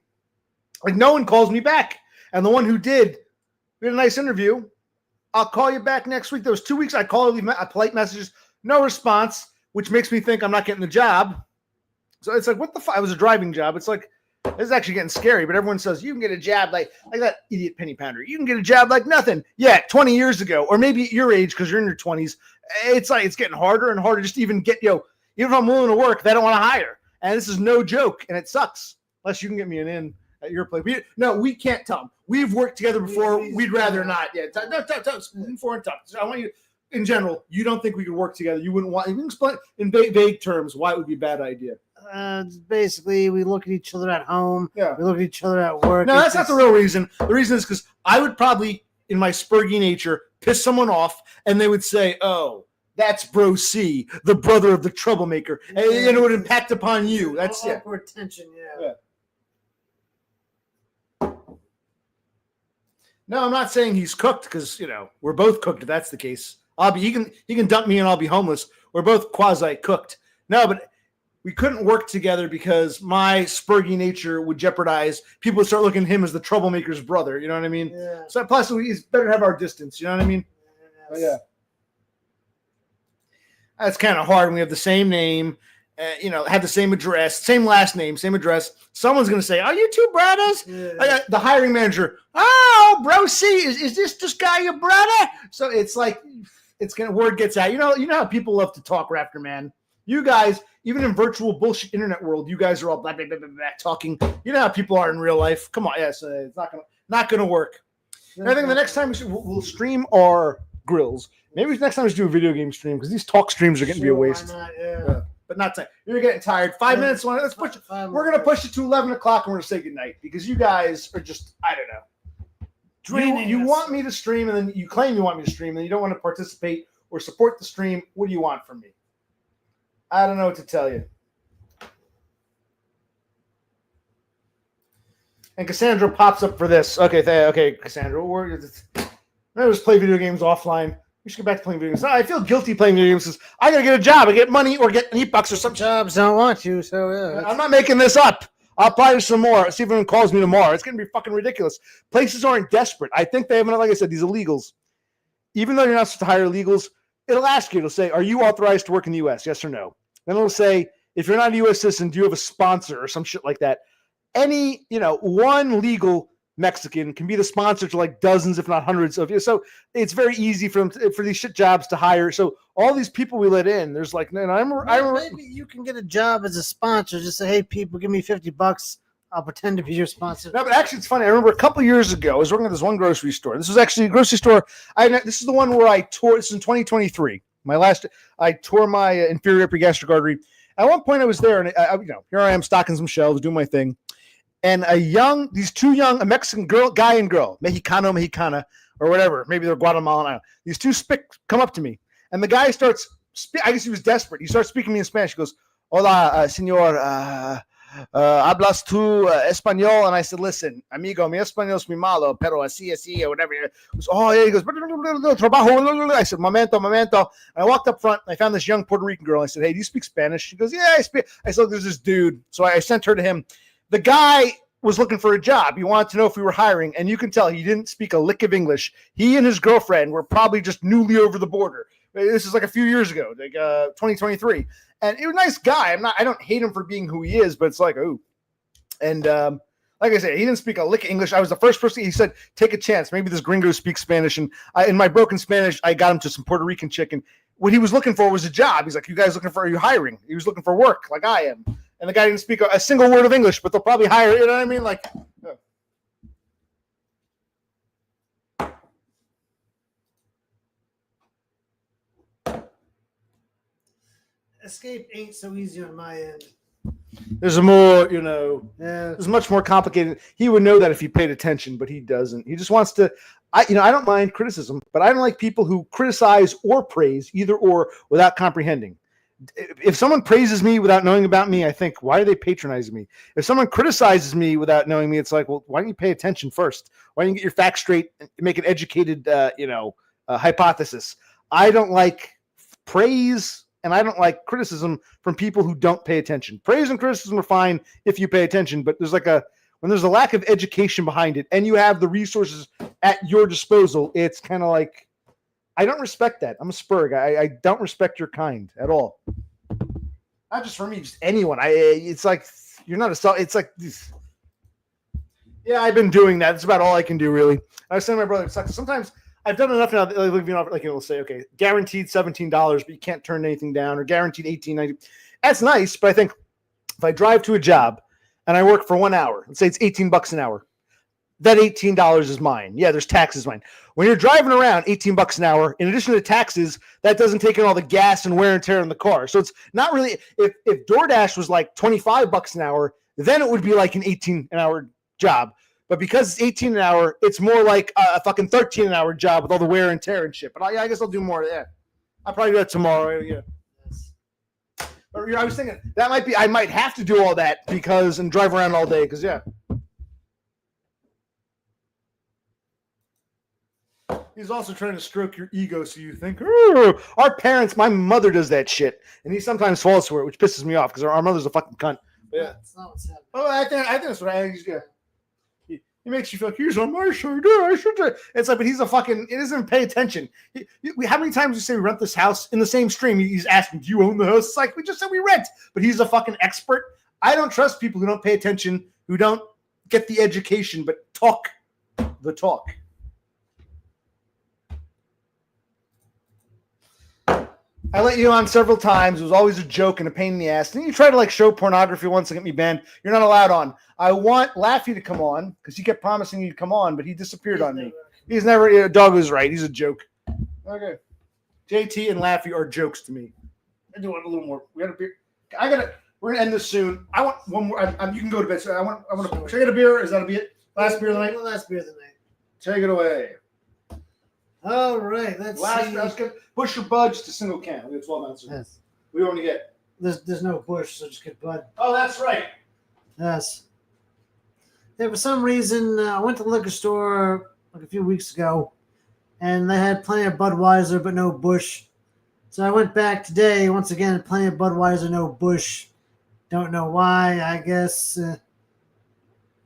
Like no one calls me back, and the one who did, we had a nice interview. I'll call you back next week. There was 2 weeks. I call, leave polite messages, no response, which makes me think I'm not getting the job. So it's like, what the fuck? It was a driving job. It's like this is actually getting scary. But everyone says you can get a job like that idiot penny pounder. You can get a job like nothing. Yeah, 20 years ago, or maybe at your age because you're in your 20s. It's like it's getting harder and harder just to even get even if I'm willing to work, they don't want to hire. And this is no joke, and it sucks unless you can get me an in at your place. We can't tell them. We've worked together before. We'd rather not. Yeah, foreign tough. I want you in general. You don't think we could work together? You wouldn't want. You can explain in vague terms why it would be a bad idea. Basically, we look at each other at home. Yeah. We look at each other at work. No, that's not the real reason. The reason is because I would probably, in my spurgy nature, piss someone off, and they would say, "Oh, that's Bro C, the brother of the troublemaker," and it would impact upon you. That's awkward tension. Yeah. No, I'm not saying he's cooked because we're both cooked. If that's the case, he can dump me and I'll be homeless. We're both quasi cooked. No, but we couldn't work together because my spurgy nature would jeopardize. People would start looking at him as the troublemaker's brother. You know what I mean? Yeah. So plus, it's better to have our distance. You know what I mean? Yes. Yeah. That's kind of hard when we have the same name, have the same address, same last name, same address. Someone's going to say, "Are you two brothers?" Yeah. The hiring manager, "Oh, Bro C, is this guy your brother?" So it's like word gets out. You know how people love to talk, Raptor Man. You guys, even in virtual bullshit internet world, you guys are all blah blah blah blah, blah talking. You know how people are in real life. Come on, so it's not gonna work. I think the next time we'll stream our grills. Maybe next time we should do a video game stream because these talk streams are getting to be a waste. Why not? Yeah. But not time. You're getting tired. 5 minutes. Let's push it. We're gonna push it to 11 o'clock and we're gonna say goodnight because you guys are just I don't know. Draining You us. want me to stream and then you claim you want me to stream and then you don't want to participate or support the stream. What do you want from me? I don't know what to tell you. And Cassandra pops up for this. Okay, Cassandra. Let's play video games offline. We should get back to playing video games. No, I feel guilty playing video games because I gotta get a job. I get money or get Neat Bucks or some Jobs don't want you, so yeah. I'm not making this up. I'll apply to some more. See if anyone calls me tomorrow. It's gonna be fucking ridiculous. Places aren't desperate. I think they haven't, like I said, these illegals. Even though you're not supposed to hire illegals, it'll ask you. It'll say, "Are you authorized to work in the U.S.? Yes or no?" Then it'll say, "If you're not a U.S. citizen, do you have a sponsor or some shit like that?" Any, one legal Mexican can be the sponsor to like dozens, if not hundreds of you. So it's very easy for these shit jobs to hire. So all these people we let in, there's like, and I remember Maybe you can get a job as a sponsor. Just say, "Hey, people, give me $50. I'll pretend to be your sponsor." No, but actually, it's funny. I remember a couple years ago, I was working at this one grocery store. This was actually a grocery store. This is the one where I tore. This is in 2023. I tore my inferior epigastric artery. At one point, I was there, and here I am stocking some shelves, doing my thing. And a Mexican guy and girl, Mexicana, or whatever, maybe they're Guatemalan. I don't know. These two come up to me, and the guy starts. I guess he was desperate. He starts speaking to me in Spanish. He goes, "Hola, señor. Hablas tú español?" And I said, "Listen, amigo, mi español es muy malo, pero así, or whatever." He goes, "Oh, yeah." He goes, "Trabajo." I said, momento. And I walked up front. And I found this young Puerto Rican girl. I said, "Hey, do you speak Spanish?" She goes, "Yeah, I speak." I said, "Look, there's this dude." So I sent her to him. The guy was looking for a job. He wanted to know if we were hiring, and you can tell he didn't speak a lick of English. He and his girlfriend were probably just newly over the border. This is like a few years ago, like 2023. And he was a nice guy. I don't hate him for being who he is, but it's like, oh. And like I said, he didn't speak a lick of English. I was the first person. He said, "Take a chance. Maybe this gringo speaks Spanish." And in my broken Spanish, I got him to some Puerto Rican chick. And what he was looking for was a job. He's like, "You guys are you hiring?" He was looking for work like I am. And the guy didn't speak a single word of English, but they'll probably hire. You know what I mean? Like, escape ain't so easy on my end. There's a more, Yeah. it's much more complicated. He would know that if he paid attention, but he doesn't. He just wants to. I don't mind criticism, but I don't like people who criticize or praise, either or, without comprehending. If someone praises me without knowing about me, I think, why are they patronizing me? If someone criticizes me without knowing me, it's like, well, why don't you pay attention first? Why don't you get your facts straight and make an educated, hypothesis? I don't like praise and I don't like criticism from people who don't pay attention. Praise and criticism are fine if you pay attention, but when there's a lack of education behind it and you have the resources at your disposal, it's kind of like, I don't respect that. I'm a Spurg. I don't respect your kind at all. Not just for me, just anyone. It's like you're not a. It's like, yeah, I've been doing that. It's about all I can do, really. I was saying to my brother, sometimes I've done enough now. Like it'll say, okay, guaranteed $17, but you can't turn anything down, or guaranteed $18.90. That's nice, but I think if I drive to a job and I work for 1 hour, let's say it's $18 an hour. That $18 is mine. Yeah, there's taxes mine. When you're driving around $18 an hour, in addition to taxes, that doesn't take in all the gas and wear and tear in the car. So it's not really, if DoorDash was like $25 an hour, then it would be like an 18 an hour job. But because it's 18 an hour, it's more like a fucking 13 an hour job with all the wear and tear and shit. But I guess I'll do more of that. I'll probably do that tomorrow. Yeah. But I was thinking I might have to do all that and drive around all day because, yeah. He's also trying to stroke your ego so you think, our parents, my mother does that shit. And he sometimes falls for it, which pisses me off because our mother's a fucking cunt. Yeah. That's not what's happening. Oh, I think that's what yeah. He makes you feel like he's on my side. Yeah, I should. It's like, but he's a fucking, it doesn't pay attention. How many times you say we rent this house in the same stream? He's asking, do you own the house? It's like, we just said we rent, but he's a fucking expert. I don't trust people who don't pay attention, who don't get the education, but talk the talk. I let you on several times. It was always a joke and a pain in the ass. Then you try to show pornography once and get me banned. You're not allowed on. I want Laffy to come on because he kept promising he'd come on, but he disappeared on me. He's never. Dog was right. He's a joke. Okay. JT and Laffy are jokes to me. I do want a little more. We got a beer. We're gonna end this soon. I want one more. You can go to bed. So I want. Should I get a beer? Is that a beer? Last beer of the night. Last beer of the night. Take it away. All right, let's see. Push your buds to single can. We have 12 ounces. Yes. We want to get. There's no bush, so just get bud. Oh, that's right. Yes. Yeah, for some reason, I went to the liquor store like a few weeks ago, and they had plenty of Budweiser, but no Bush. So I went back today, once again, plenty of Budweiser, no Bush. Don't know why. I guess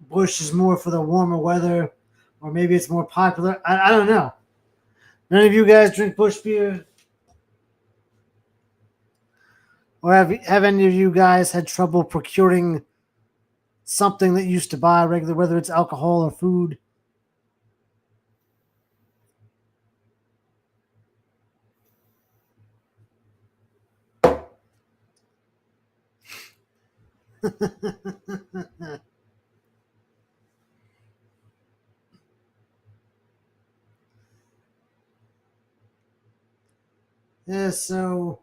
Bush is more for the warmer weather, or maybe it's more popular. I don't know. None of you guys drink Bush beer? Or have any of you guys had trouble procuring something that you used to buy regular, whether it's alcohol or food? Yeah, so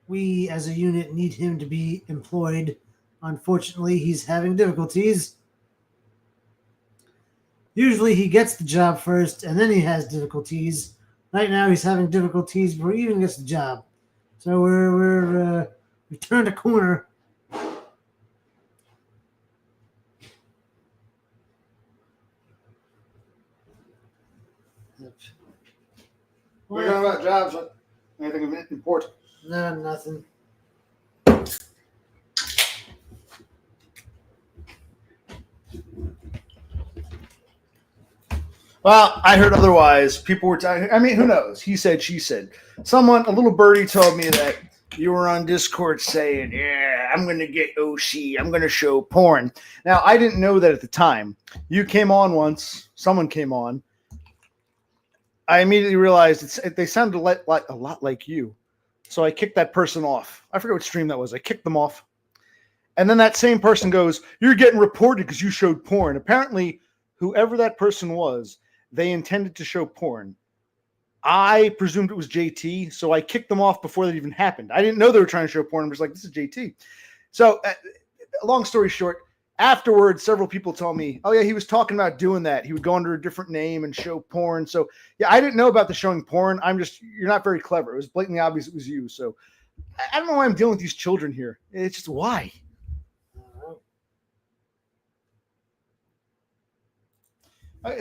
we as a unit need him to be employed. Unfortunately, he's having difficulties. Usually he gets the job first and then he has difficulties. Right now he's having difficulties before he even gets the job. So we turned a corner. We're talking about jobs. Anything of importance? No, nothing. Well, I heard otherwise. People were talking. I mean, who knows? He said, she said. Someone, a little birdie told me that you were on Discord saying, yeah, I'm going to get OC. I'm going to show porn. Now, I didn't know that at the time. You came on once. Someone came on. I immediately realized they sounded a lot like you. So I kicked that person off. I forget what stream that was. I kicked them off. And then that same person goes, you're getting reported because you showed porn. Apparently, whoever that person was, they intended to show porn. I presumed it was JT, so I kicked them off before that even happened. I didn't know they were trying to show porn. I was like, this is JT. So, long story short, afterwards, several people told me, oh, yeah, he was talking about doing that. He would go under a different name and show porn. So, yeah, I didn't know about the showing porn. You're not very clever. It was blatantly obvious it was you. So, I don't know why I'm dealing with these children here. It's just why.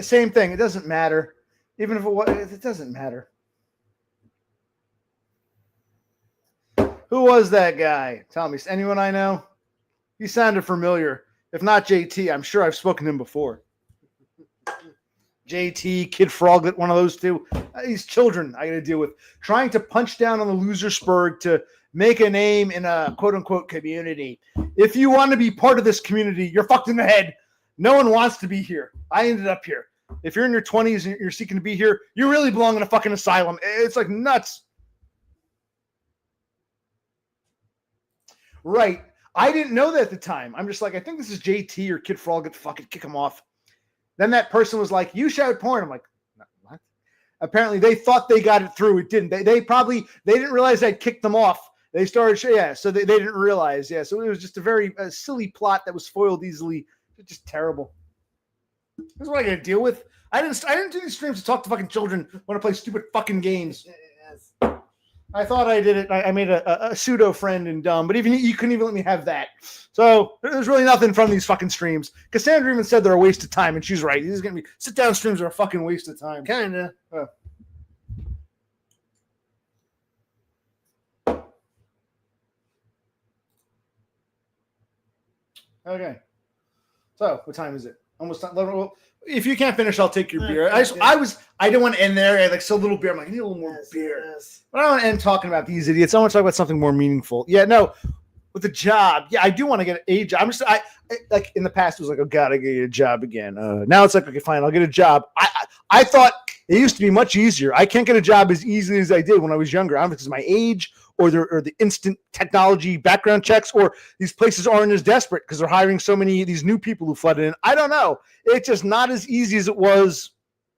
Same thing. It doesn't matter. Even if it doesn't matter. Who was that guy? Tell me. Anyone I know? He sounded familiar. If not JT, I'm sure I've spoken to him before. JT, Kid Froglet, one of those two. These children I got to deal with. Trying to punch down on the loserspurg to make a name in a quote-unquote community. If you want to be part of this community, you're fucked in the head. No one wants to be here. I ended up here. If you're in your 20s and you're seeking to be here, you really belong in a fucking asylum. It's like nuts. Right. I didn't know that at the time. I'm just like, I think this is JT or Kid Frog. Fucking kick him off. Then that person was like, you shout porn. I'm like, what? Apparently they thought they got it through. It didn't. They didn't realize I'd kicked them off. They started, so they didn't realize. Yeah. So it was just a very silly plot that was foiled easily. It's just terrible. This is what I got to deal with. I didn't do these streams to talk to fucking children want to play stupid fucking games. Yes. I thought I did it. I made a pseudo friend and dumb, but even you couldn't even let me have that. So there's really nothing from these fucking streams. Cassandra even said they're a waste of time, and she's right. These are gonna be sit down streams are a fucking waste of time. Kinda. Okay. So what time is it? Almost time. Well, if you can't finish, I'll take your beer. Okay. I didn't want to end there. I had like so little beer. I'm like, I need a little more beer. Yes. But I don't want to end talking about these idiots. I want to talk about something more meaningful. Yeah, no, with the job. Yeah, I do want to get a job. I like in the past it was like, oh God, I get a job again. Now it's like, okay, fine, I'll get a job. I thought it used to be much easier. I can't get a job as easily as I did when I was younger. I don't know if it's my age or the instant technology background checks, or these places aren't as desperate because they're hiring so many of these new people who flooded in. I don't know. It's just not as easy as it was,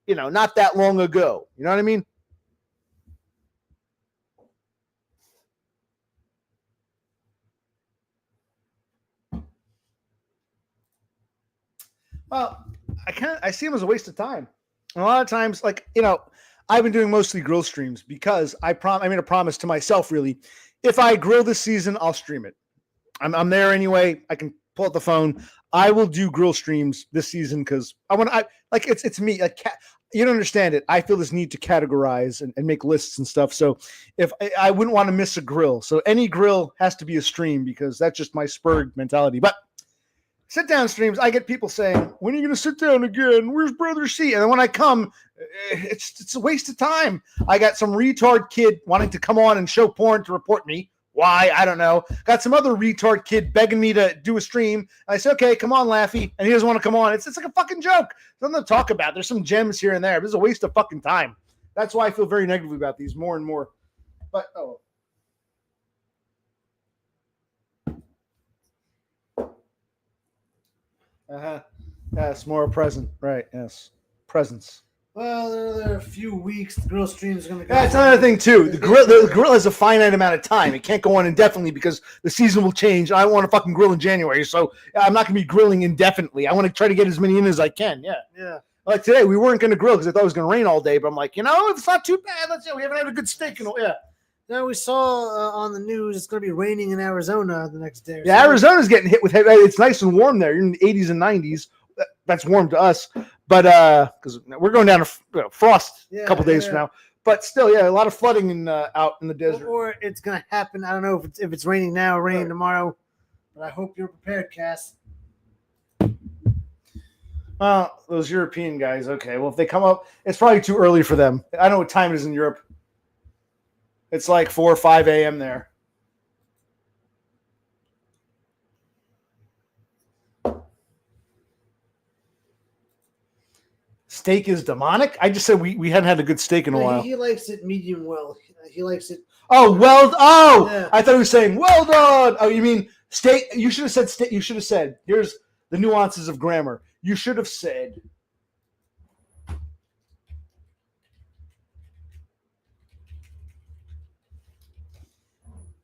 not that long ago. You know what I mean? Well, I see them as a waste of time. And a lot of times, I've been doing mostly grill streams because I made a promise to myself, really. If I grill this season, I'll stream it. I'm there anyway. I can pull out the phone. I will do grill streams this season because it's me. You don't understand it. I feel this need to categorize and make lists and stuff. So if I wouldn't want to miss a grill. So any grill has to be a stream because that's just my Spurg mentality. But sit down streams, I get people saying, when are you going to sit down again? Where's Brother C? And then when I come, it's a waste of time. I got some retard kid wanting to come on and show porn to report me. Why? I don't know. Got some other retard kid begging me to do a stream. And I said, okay, come on, Laffy. And he doesn't want to come on. It's like a fucking joke. There's nothing to talk about. There's some gems here and there. This is a waste of fucking time. That's why I feel very negatively about these more and more. But, Yes, more present. Right, yes. Presence. Well, there are a few weeks. The grill stream is going to go. That's another thing, too. The grill has a finite amount of time. It can't go on indefinitely because the season will change. I want to fucking grill in January, so I'm not going to be grilling indefinitely. I want to try to get as many in as I can, yeah. Yeah. Like today, we weren't going to grill because I thought it was going to rain all day, but I'm like, if it's not too bad, we haven't had a good steak in yeah. Now we saw on the news it's going to be raining in Arizona the next day. Yeah, Arizona's getting hit with heavy. It's nice and warm there. You're in the 80s and 90s. That's warm to us, but because we're going down to frost a couple days from now. But still, yeah, a lot of flooding out in the desert. Or it's going to happen. I don't know if it's raining now or raining tomorrow, but I hope you're prepared, Cass. Those European guys. Okay, well, if they come up, it's probably too early for them. I know what time it is in Europe. It's like 4 or 5 a.m. there. Steak is demonic? I just said we hadn't had a good steak in a while. He likes it medium well. He likes it. Oh, well. Oh, yeah. I thought he was saying well done. Oh, you mean steak? You should have said steak. You should have said, here's the nuances of grammar. You should have said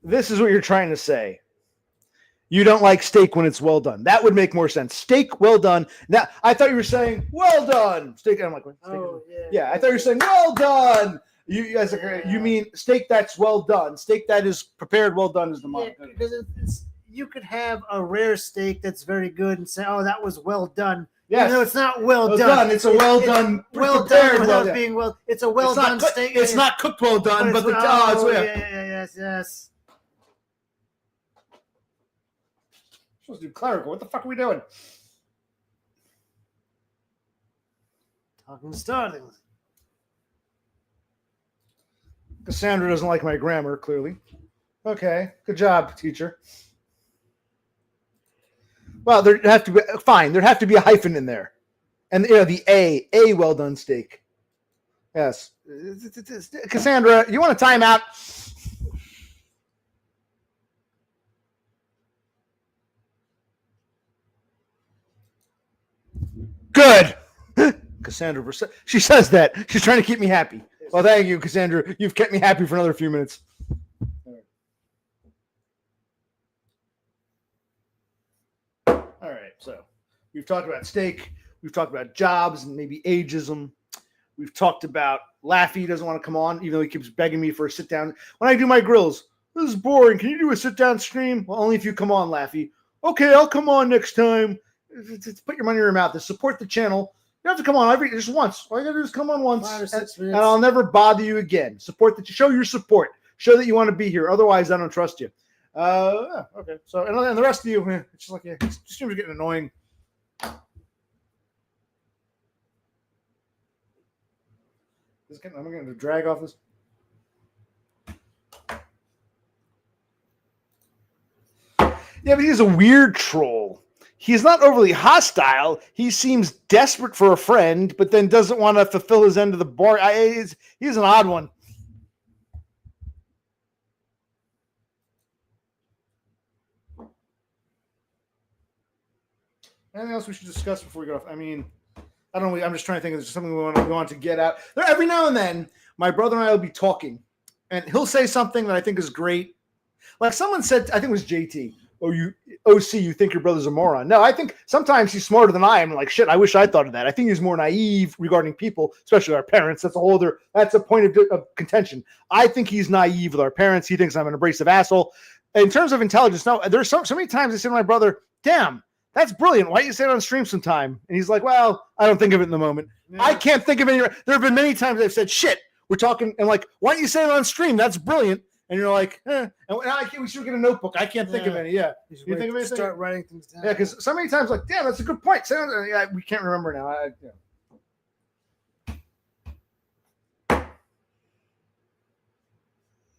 this is what you're trying to say. You don't like steak when it's well done. That would make more sense. Steak well done. Now, I thought you were saying well done. Steak. I'm like, what? Steak yeah. I thought you were saying well done. You guys are. You mean steak that's well done? Steak that is prepared well done is the mom. Yeah, because you could have a rare steak that's very good and say, "Oh, that was well done." Yes. No, it's not well done. It's a well done. Well prepared done without well being well. It's a well done steak. It's not cooked well done, but yes. Supposed to do clerical. What the fuck are we doing? Talking starting. Cassandra doesn't like my grammar, clearly. Okay, good job, teacher. Well, there'd have to be fine. There'd have to be a hyphen in there, and the a well done steak. Yes, Cassandra, you want a timeout? Good. Cassandra, she says that. She's trying to keep me happy. Well, thank you, Cassandra. You've kept me happy for another few minutes. All right, so we've talked about steak. We've talked about jobs and maybe ageism. We've talked about Laffy doesn't want to come on, even though he keeps begging me for a sit down. When I do my grills, this is boring. Can you do a sit down stream? Well, only if you come on, Laffy. Okay, I'll come on next time. Put your money in your mouth. To support the channel, you have to come on just once. All you gotta do is come on once, 5 or 6 minutes. and I'll never bother you again. Show your support. Show that you want to be here. Otherwise, I don't trust you. Okay. So, and the rest of you, it's just like streams are getting annoying. I'm going to drag off this. Yeah, but he's a weird troll. He's not overly hostile. He seems desperate for a friend, but then doesn't want to fulfill his end of the bar. He's an odd one. Anything else we should discuss before we go off? I mean, I don't know. I'm just trying to think of something we want to get out. Every now and then, my brother and I will be talking, and he'll say something that I think is great. Like someone said, I think it was JT. Oh, you think your brother's a moron. No, I think sometimes he's smarter than I am. Like, shit, I wish I thought of that. I think he's more naive regarding people, especially our parents. That's a point of contention. I think he's naive with our parents. He thinks I'm an abrasive asshole. In terms of intelligence, no, there's so many times I say to my brother, damn, that's brilliant. Why don't you say it on stream sometime? And he's like, well, I don't think of it in the moment. Yeah. I can't think of any. There have been many times I've said, shit, we're talking, and like, why don't you say it on stream? That's brilliant. And you're like, eh. And we should get a notebook. I can't think of any. Yeah. You think of anything? Start writing things down. Yeah, because so many times, like, damn, that's a good point. We can't remember now.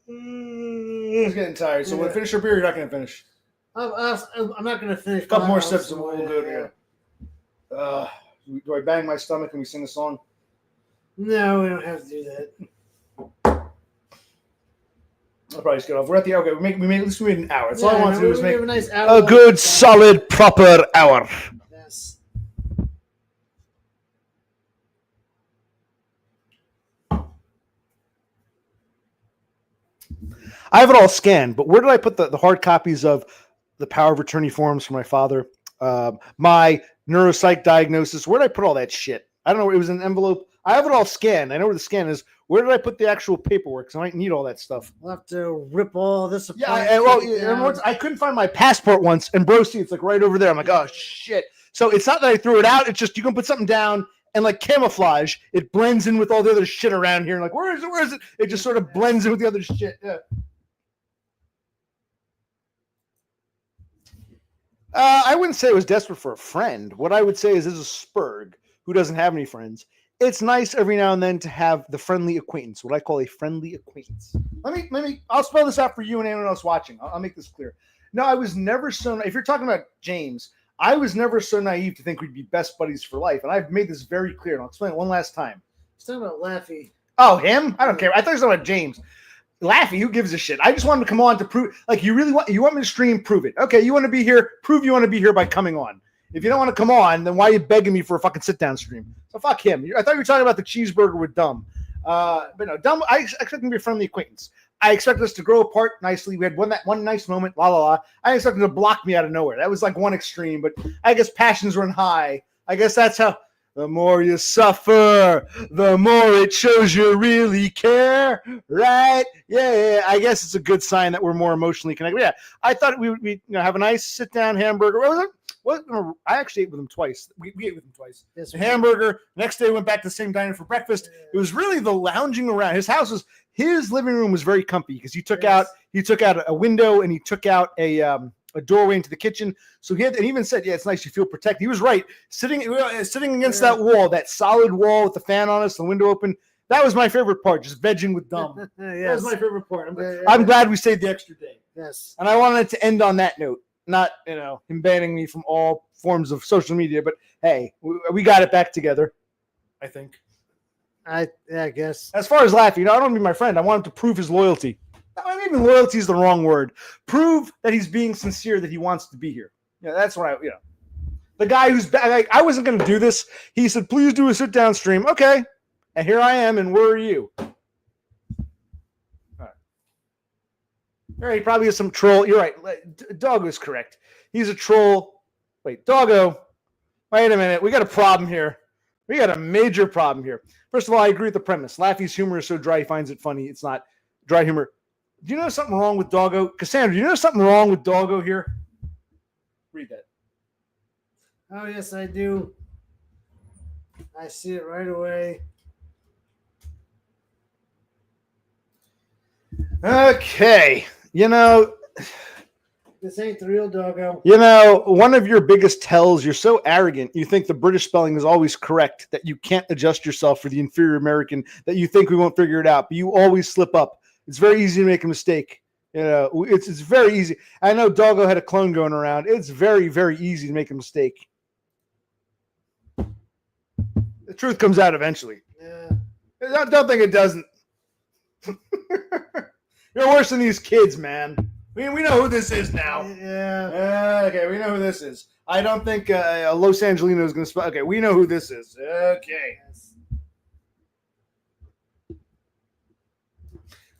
It's getting tired. So we'll finish our beer. You're not going to finish. I'm not going to finish. A couple more sips and we'll go to do I bang my stomach and we sing a song? No, we don't have to do that. I'll probably just get off. We're at the okay. We made at least an hour. That's all I want to do is make a nice hour. A good, solid, proper hour. Yes. I have it all scanned, but where did I put the hard copies of the power of attorney forms for my father, my neuropsych diagnosis? Where did I put all that shit? I don't know. It was in an envelope. I have it all scanned. I know where the scan is. Where did I put the actual paperwork? Because I might need all that stuff. We'll have to rip all this apart. Yeah, I couldn't find my passport once, and bro, see, it's like right over there. I'm like, oh shit. So it's not that I threw it out. It's just you can put something down and like camouflage. It blends in with all the other shit around here. And like, where is it? Where is it? It just sort of blends in with the other shit. Yeah. I wouldn't say it was desperate for a friend. What I would say is this is Spurg, who doesn't have any friends. It's nice every now and then to have the friendly acquaintance, what I call a friendly acquaintance. Let me, I'll spell this out for you and anyone else watching. I'll make this clear. No, I was never so, if you're talking about James, I was never so naive to think we'd be best buddies for life. And I've made this very clear, and I'll explain it one last time. He's talking about Laffy. Oh, him? I don't care. I thought he was talking about James. Laffy, who gives a shit? I just wanted to come on to prove, like, you want me to stream, prove it. Okay, you want to be here, prove you want to be here by coming on. If you don't want to come on, then why are you begging me for a fucking sit-down stream? So fuck him. I thought you were talking about the cheeseburger with Dumb. But no, Dumb, I expect him to be a friendly acquaintance. I expected us to grow apart nicely. We had one nice moment, la la la. I expected him to block me out of nowhere. That was like one extreme, but I guess passions run high. I guess that's how. The more you suffer, the more it shows you really care, right? Yeah. I guess it's a good sign that we're more emotionally connected. Yeah, I thought we would have a nice sit-down hamburger. I actually ate with him twice. We ate with him twice. Yes, A hamburger. Next day, we went back to the same diner for breakfast. It was really the lounging around. His living room was very comfy because he took out a window and he took out a doorway into the kitchen. So he even said, "Yeah, it's nice. You feel protected." He was right. Sitting against that wall, that solid wall with the fan on us, the window open. That was my favorite part. Just vegging with Dumb. That was my favorite part. I'm glad we stayed the extra day. Yes. And I wanted it to end on that note, not him banning me from all forms of social media. But hey, we got it back together. I think. I guess. As far as laughing, I don't want to be my friend. I want him to prove his loyalty. Maybe loyalty is the wrong word. Prove that he's being sincere, that he wants to be here. Yeah, that's what the guy who's like, I wasn't going to do this. He said, "Please do a sit down stream." Okay, and here I am. And where are you? All right, he probably is some troll. You're right. Doggo's correct. He's a troll. Wait, Doggo. Wait a minute. We got a problem here. We got a major problem here. First of all, I agree with the premise. Laffy's humor is so dry, he finds it funny. It's not dry humor. Do you know something wrong with Doggo? Cassandra, do you know something wrong with Doggo here? Read that. Oh, yes, I do. I see it right away. Okay. This ain't the real Doggo. One of your biggest tells, you're so arrogant. You think the British spelling is always correct, that you can't adjust yourself for the inferior American, that you think we won't figure it out, but you always slip up. It's very easy to make a mistake. It's very easy. I know Doggo had a clone going around. It's very, very easy to make a mistake. The truth comes out eventually. Yeah. Don't think it doesn't. You're worse than these kids, man. We know who this is now. Yeah. Okay, we know who this is. I don't think Los Angelino is going to spell. Okay, we know who this is. Okay. Yes.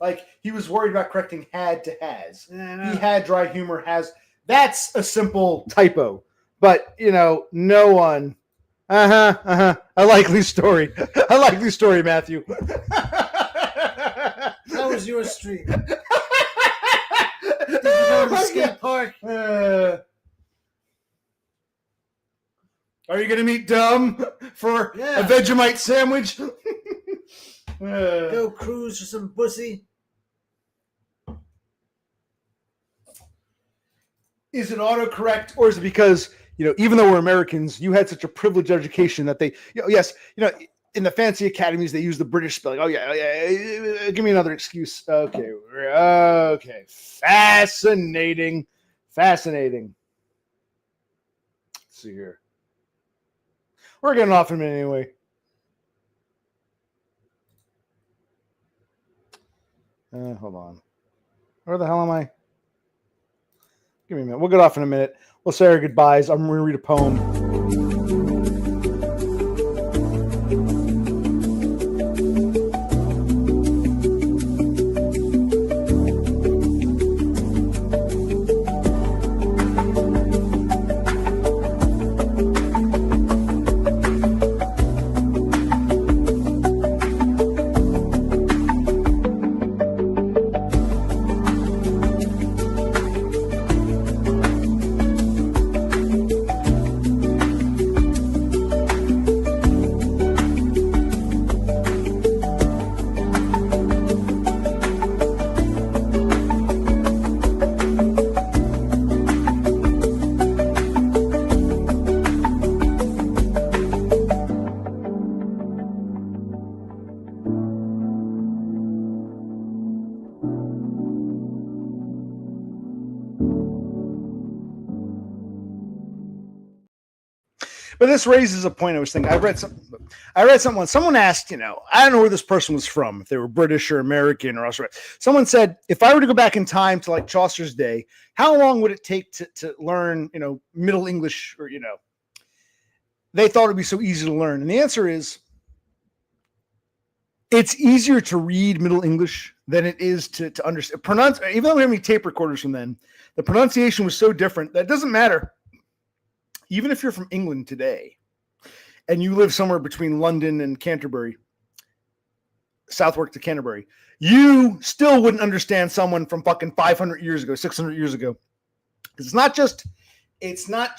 Like, he was worried about correcting had to has. Yeah, He had dry humor, has. That's a simple typo. But, no one. A likely story. A likely story, Matthew. How was your stream? Did you go to the skate park? Are you going to meet Dumb for a Vegemite sandwich? Go cruise for some pussy? Is it autocorrect, or is it because, even though we're Americans, you had such a privileged education that they, in the fancy academies, they use the British spelling. Oh, yeah. Give me another excuse. Okay. Fascinating. Let's see here. We're getting off in a minute anyway. Hold on. Where the hell am I? Give me a minute. We'll get off in a minute. We'll say our goodbyes. I'm going to read a poem. But this raises a point I was thinking. I read something. Someone asked, I don't know where this person was from, if they were British or American or Australian. Someone said, if I were to go back in time to like Chaucer's day, how long would it take to learn, Middle English or, they thought it'd be so easy to learn. And the answer is it's easier to read Middle English than it is to understand. Pronounce. Even though we have any tape recorders from then, the pronunciation was so different that it doesn't matter. Even if you're from England today and you live somewhere between London and Canterbury, Southwark to Canterbury, you still wouldn't understand someone from fucking 500 years ago, 600 years ago. Because it's not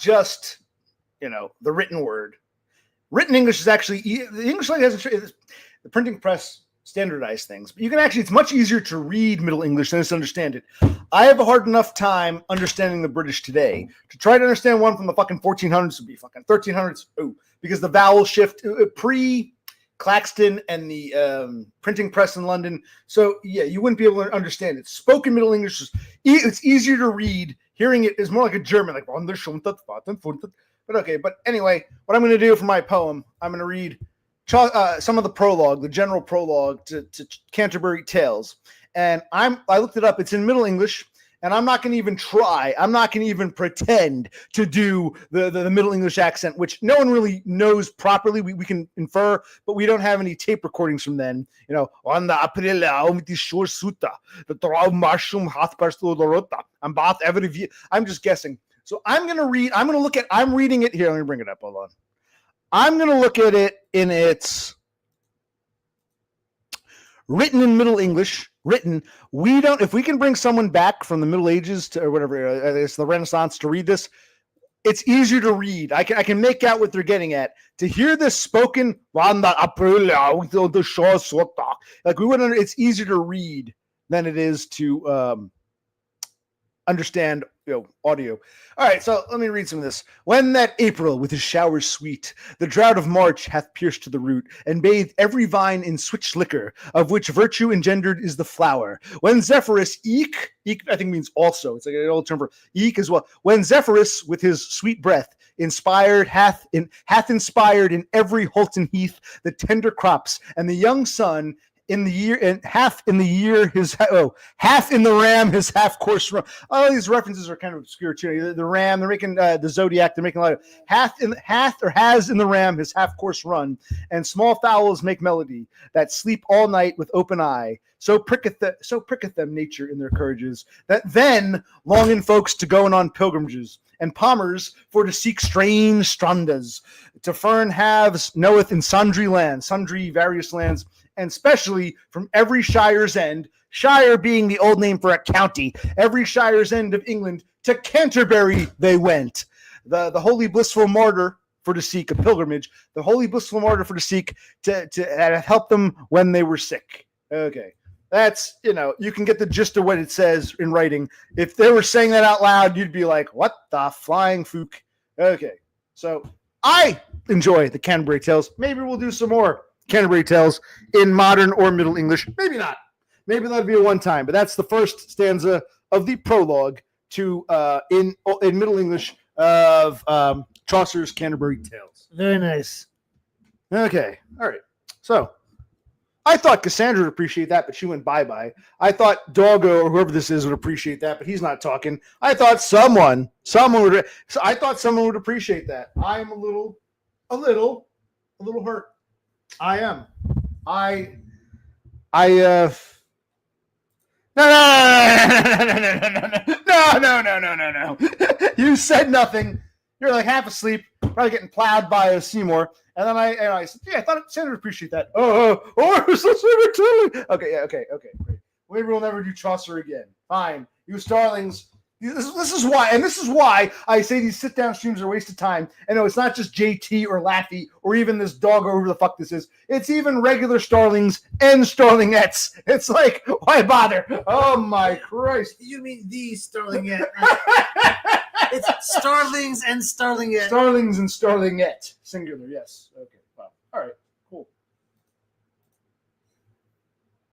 just, the written word. Written English is actually, the English language has the printing press standardized things, but it's much easier to read Middle English than to understand it. I have a hard enough time understanding the British today. To try to understand one from the fucking 1400s would be fucking 1300s. Oh, because the vowel shift pre-Claxton and the printing press in London. So yeah, you wouldn't be able to understand it. Spoken Middle English it's easier to read. Hearing it is more like a German, like but okay. But anyway, what I'm going to do for my poem, I'm going to read some of the prologue, the general prologue to Canterbury Tales. And I looked it up. It's in Middle English, and I'm not going to even try. I'm not going to even pretend to do the Middle English accent, which no one really knows properly. We can infer, but we don't have any tape recordings from then. On the April shore suta, the Marshum Hathparstodorota, and Bath every. I'm just guessing. So I'm going to read. I'm reading it here. Let me bring it up. Hold on. I'm going to look at it in its written in Middle English. If we can bring someone back from the Middle Ages to or whatever, it's the Renaissance to read this, it's easier to read. I can make out what they're getting at. To hear this spoken, like it's easier to read than it is to understand audio. All right, so let me read some of this. When that April with his showers sweet, the drought of March hath pierced to the root, and bathed every vine in switch liquor, of which virtue engendered is the flower. When Zephyrus eke I think means also. It's like an old term for eke as well. When Zephyrus with his sweet breath hath inspired in every Holton heath the tender crops, and the young sun in the year and half in the ram his half course run. All these references are kind of obscure too. The ram, they're making the zodiac, they're making a lot of has in the ram his half course run, and small fowls make melody that sleep all night with open eye. So pricketh them nature in their courages, that then longing folks to go on pilgrimages, and palmers for to seek strange strandas, to fern halves knoweth in sundry various lands, and specially from every shire's end, shire being the old name for a county, every shire's end of England, to Canterbury they went. The holy blissful martyr for to seek a pilgrimage, the holy blissful martyr for to seek to help them when they were sick. Okay. That's, you can get the gist of what it says in writing. If they were saying that out loud, you'd be like, what the flying fook? Okay. So I enjoy the Canterbury Tales. Maybe we'll do some more Canterbury Tales in modern or Middle English. Maybe not. Maybe that'll be a one time, but that's the first stanza of the prologue to in Middle English of Chaucer's Canterbury Tales. Very nice. Okay. All right. So I thought Cassandra would appreciate that, but she went bye-bye. I thought Doggo or whoever this is would appreciate that, but he's not talking. I thought someone would. So I thought someone would appreciate that. I am a little hurt. I am. No. You said nothing. You're like half asleep, probably getting plowed by a Seymour. And then I said, yeah, I thought Sandra would appreciate that. Okay. Great. Maybe we'll never do Chaucer again. Fine. You starlings. This is why I say these sit-down streams are a waste of time. And no, it's not just JT or Laffy or even this dog or whoever the fuck this is. It's even regular starlings and starlingettes. It's like, why bother? Oh my Christ. You mean the starlingette. It's starlings and starlingette. Starlings and starlingette. Singular, yes. Okay.